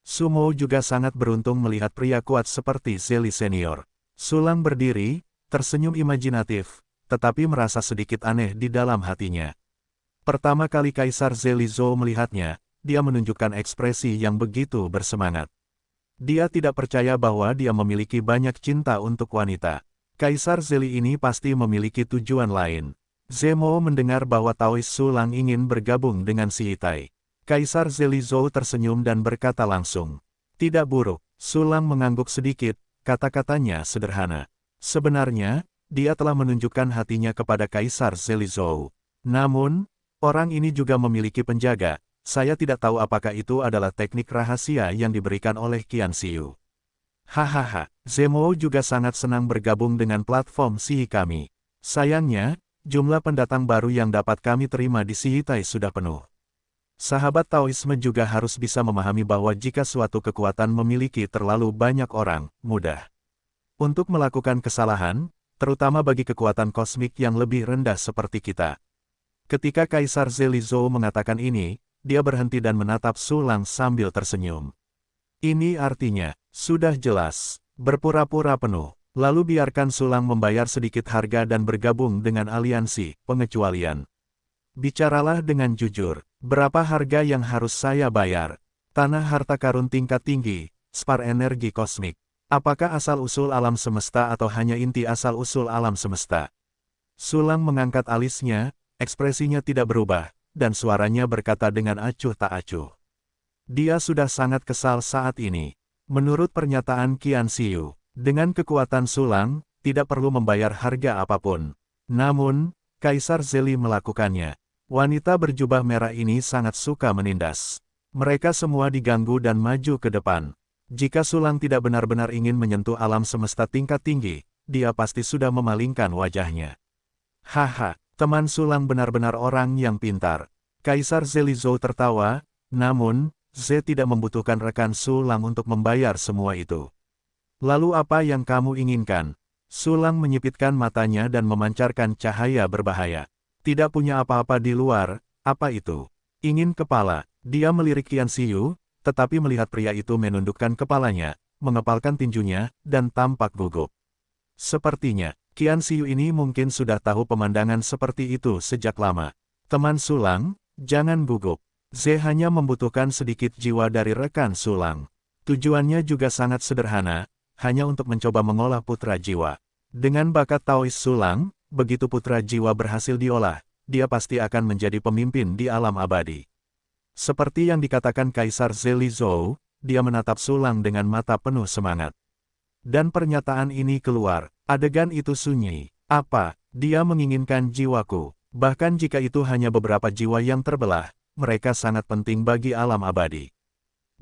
S1: Sumo juga sangat beruntung melihat pria kuat seperti Zeli senior. Sulang berdiri, tersenyum imajinatif, tetapi merasa sedikit aneh di dalam hatinya. Pertama kali Kaisar Zelizo melihatnya, dia menunjukkan ekspresi yang begitu bersemangat. Dia tidak percaya bahwa dia memiliki banyak cinta untuk wanita. Kaisar Zeli ini pasti memiliki tujuan lain. Zemo mendengar bahwa Taois Sulang ingin bergabung dengan Siyi Tai. Kaisar Zelizo tersenyum dan berkata langsung. Tidak buruk, Sulang mengangguk sedikit, kata-katanya sederhana. Sebenarnya, dia telah menunjukkan hatinya kepada Kaisar Zelizo. Namun, orang ini juga memiliki penjaga. Saya tidak tahu apakah itu adalah teknik rahasia yang diberikan oleh Qianxiu. Hahaha, Zemo juga sangat senang bergabung dengan platform Siyi kami. Sayangnya, jumlah pendatang baru yang dapat kami terima di Siyi Tai sudah penuh. Sahabat Taoisme juga harus bisa memahami bahwa jika suatu kekuatan memiliki terlalu banyak orang, mudah untuk melakukan kesalahan, terutama bagi kekuatan kosmik yang lebih rendah seperti kita. Ketika Kaisar Zelizo mengatakan ini, dia berhenti dan menatap Sulang sambil tersenyum. Ini artinya, sudah jelas, berpura-pura penuh, lalu biarkan Sulang membayar sedikit harga dan bergabung dengan aliansi pengecualian. Bicaralah dengan jujur, berapa harga yang harus saya bayar? Tanah harta karun tingkat tinggi, spar energi kosmik. Apakah asal-usul alam semesta atau hanya inti asal-usul alam semesta? Sulang mengangkat alisnya, ekspresinya tidak berubah, dan suaranya berkata dengan acuh tak acuh. Dia sudah sangat kesal saat ini. Menurut pernyataan Qianxiu, dengan kekuatan Sulang, tidak perlu membayar harga apapun. Namun, Kaisar Zeli melakukannya. Wanita berjubah merah ini sangat suka menindas. Mereka semua diganggu dan maju ke depan. Jika Sulang tidak benar-benar ingin menyentuh alam semesta tingkat tinggi, dia pasti sudah memalingkan wajahnya. Haha, teman Sulang benar-benar orang yang pintar. Kaisar Zelizo tertawa, namun, Ze tidak membutuhkan rekan Sulang untuk membayar semua itu. Lalu apa yang kamu inginkan? Sulang menyipitkan matanya dan memancarkan cahaya berbahaya. Tidak punya apa-apa di luar, apa itu? Ingin kepala. Dia melirik Qian Xiyu, tetapi melihat pria itu menundukkan kepalanya, mengepalkan tinjunya, dan tampak gugup. Sepertinya, Qian Xiyu ini mungkin sudah tahu pemandangan seperti itu sejak lama. Teman Sulang, jangan gugup. Ze hanya membutuhkan sedikit jiwa dari rekan Sulang. Tujuannya juga sangat sederhana, hanya untuk mencoba mengolah putra jiwa. Dengan bakat Taois Sulang, begitu putra jiwa berhasil diolah, dia pasti akan menjadi pemimpin di alam abadi. Seperti yang dikatakan Kaisar Zeli Zhou, dia menatap Sulang dengan mata penuh semangat. Dan pernyataan ini keluar, adegan itu sunyi. Apa, dia menginginkan jiwaku? Bahkan jika itu hanya beberapa jiwa yang terbelah, mereka sangat penting bagi alam abadi.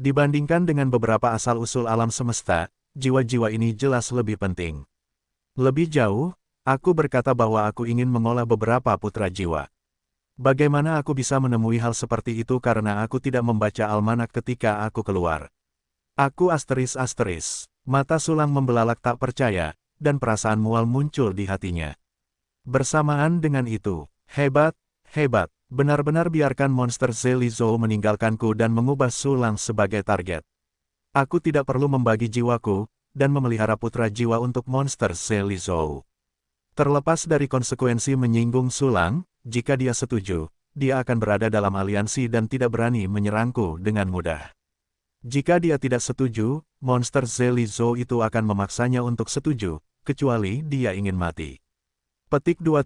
S1: Dibandingkan dengan beberapa asal-usul alam semesta, jiwa-jiwa ini jelas lebih penting. Lebih jauh, aku berkata bahwa aku ingin mengolah beberapa putra jiwa. Bagaimana aku bisa menemui hal seperti itu karena aku tidak membaca almanak ketika aku keluar? Aku asteris. Mata Sulang membelalak tak percaya, dan perasaan mual muncul di hatinya. Bersamaan dengan itu, hebat, benar-benar biarkan monster Zeli Zhou meninggalkanku dan mengubah Sulang sebagai target. Aku tidak perlu membagi jiwaku, dan memelihara putra jiwa untuk monster Zeli Zhou. Terlepas dari konsekuensi menyinggung Sulang, jika dia setuju, dia akan berada dalam aliansi dan tidak berani menyerangku dengan mudah. Jika dia tidak setuju, monster Zeli Zhou itu akan memaksanya untuk setuju, kecuali dia ingin mati. Petik 2.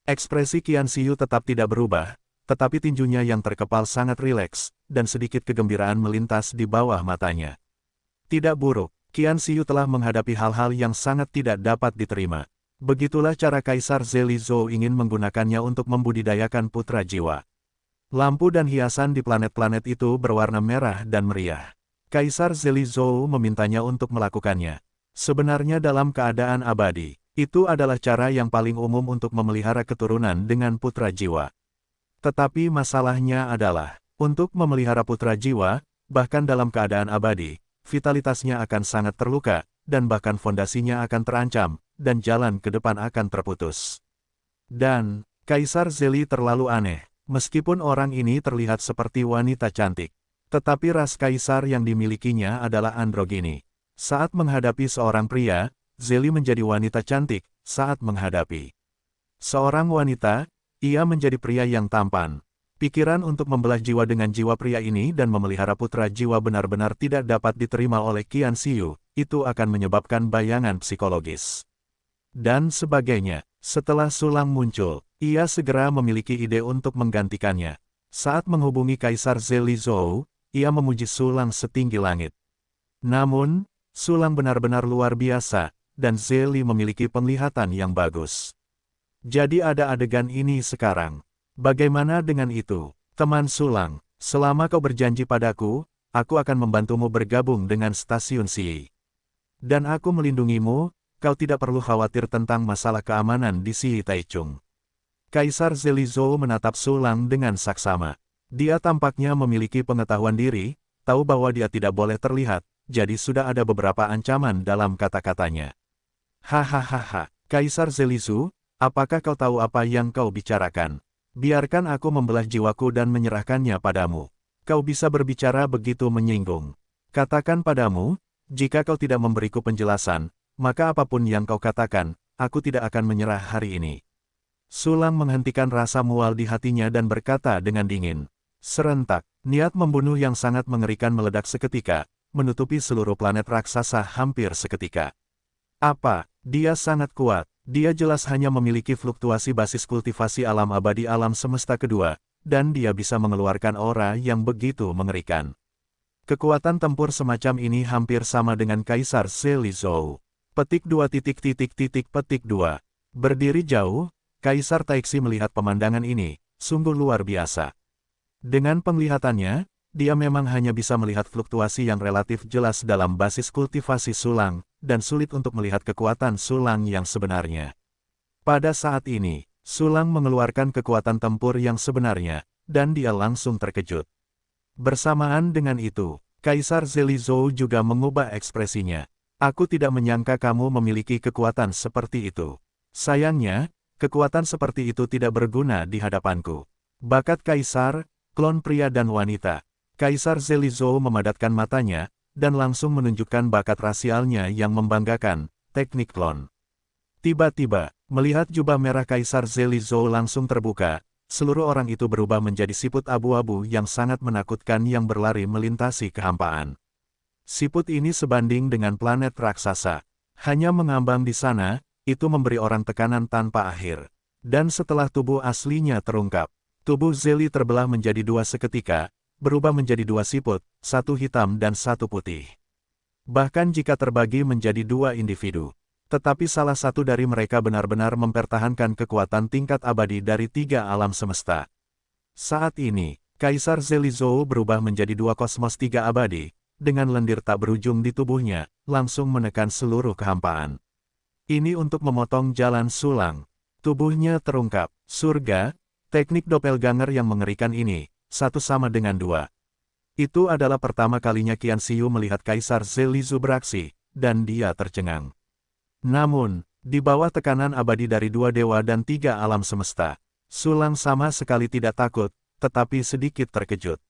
S1: Ekspresi Qian Xiyu tetap tidak berubah, tetapi tinjunya yang terkepal sangat rileks, dan sedikit kegembiraan melintas di bawah matanya. Tidak buruk, Qian Xiyu telah menghadapi hal-hal yang sangat tidak dapat diterima. Begitulah cara Kaisar Zeli Zhou ingin menggunakannya untuk membudidayakan putra jiwa. Lampu dan hiasan di planet-planet itu berwarna merah dan meriah. Kaisar Zeli Zhou memintanya untuk melakukannya. Sebenarnya dalam keadaan abadi, itu adalah cara yang paling umum untuk memelihara keturunan dengan putra jiwa. Tetapi masalahnya adalah, untuk memelihara putra jiwa, bahkan dalam keadaan abadi, vitalitasnya akan sangat terluka, dan bahkan fondasinya akan terancam, dan jalan ke depan akan terputus. Dan, Kaisar Zeli terlalu aneh, meskipun orang ini terlihat seperti wanita cantik. Tetapi ras kaisar yang dimilikinya adalah androgini. Saat menghadapi seorang pria, Zeli menjadi wanita cantik, saat menghadapi seorang wanita, ia menjadi pria yang tampan. Pikiran untuk membelah jiwa dengan jiwa pria ini dan memelihara putra jiwa benar-benar tidak dapat diterima oleh Qian Xiyu, itu akan menyebabkan bayangan psikologis. Dan sebagainya, setelah Sulang muncul, ia segera memiliki ide untuk menggantikannya. Saat menghubungi Kaisar Zeli Zhou, ia memuji Sulang setinggi langit. Namun, Sulang benar-benar luar biasa, dan Zeli memiliki penglihatan yang bagus. Jadi ada adegan ini sekarang. Bagaimana dengan itu, teman Sulang? Selama kau berjanji padaku, aku akan membantumu bergabung dengan stasiun Xi. Dan aku melindungimu, kau tidak perlu khawatir tentang masalah keamanan di Xi Taichung. Kaisar Zeli Zhou menatap Sulang dengan saksama. Dia tampaknya memiliki pengetahuan diri, tahu bahwa dia tidak boleh terlihat, jadi sudah ada beberapa ancaman dalam kata-katanya. Hahaha, Kaisar Zeli Zhou, apakah kau tahu apa yang kau bicarakan? Biarkan aku membelah jiwaku dan menyerahkannya padamu. Kau bisa berbicara begitu menyinggung. Katakan padamu, jika kau tidak memberiku penjelasan, maka apapun yang kau katakan, aku tidak akan menyerah hari ini. Sulang menghentikan rasa mual di hatinya dan berkata dengan dingin. Serentak, niat membunuh yang sangat mengerikan meledak seketika, menutupi seluruh planet raksasa hampir seketika. Apa? Dia sangat kuat. Dia jelas hanya memiliki fluktuasi basis kultivasi alam abadi alam semesta kedua, dan dia bisa mengeluarkan aura yang begitu mengerikan. Kekuatan tempur semacam ini hampir sama dengan Kaisar Zeli Zhou. Petik 2. Berdiri jauh, Kaisar Taixi melihat pemandangan ini, sungguh luar biasa. Dengan penglihatannya, dia memang hanya bisa melihat fluktuasi yang relatif jelas dalam basis kultivasi Sulang, dan sulit untuk melihat kekuatan Sulang yang sebenarnya. Pada saat ini, Sulang mengeluarkan kekuatan tempur yang sebenarnya, dan dia langsung terkejut. Bersamaan dengan itu, Kaisar Zelizhou juga mengubah ekspresinya. Aku tidak menyangka kamu memiliki kekuatan seperti itu. Sayangnya, kekuatan seperti itu tidak berguna di hadapanku. Bakat Kaisar, klon pria dan wanita. Kaisar Zelizhou memadatkan matanya, dan langsung menunjukkan bakat rasialnya yang membanggakan, teknik klon. Tiba-tiba, melihat jubah merah Kaisar Zelizhou langsung terbuka, seluruh orang itu berubah menjadi siput abu-abu yang sangat menakutkan yang berlari melintasi kehampaan. Siput ini sebanding dengan planet raksasa. Hanya mengambang di sana, itu memberi orang tekanan tanpa akhir. Dan setelah tubuh aslinya terungkap, tubuh Zeli terbelah menjadi dua seketika, berubah menjadi dua siput, satu hitam dan satu putih. Bahkan jika terbagi menjadi dua individu. Tetapi salah satu dari mereka benar-benar mempertahankan kekuatan tingkat abadi dari tiga alam semesta. Saat ini, Kaisar Zelizhou berubah menjadi dua kosmos tiga abadi, dengan lendir tak berujung di tubuhnya, langsung menekan seluruh kehampaan. Ini untuk memotong jalan sulang. Tubuhnya terungkap, surga, teknik doppelganger yang mengerikan ini, satu sama dengan dua. Itu adalah pertama kalinya Qian Xiu melihat Kaisar Zelizhou beraksi, dan dia tercengang. Namun, di bawah tekanan abadi dari dua dewa dan tiga alam semesta, Sulang sama sekali tidak takut, tetapi sedikit terkejut.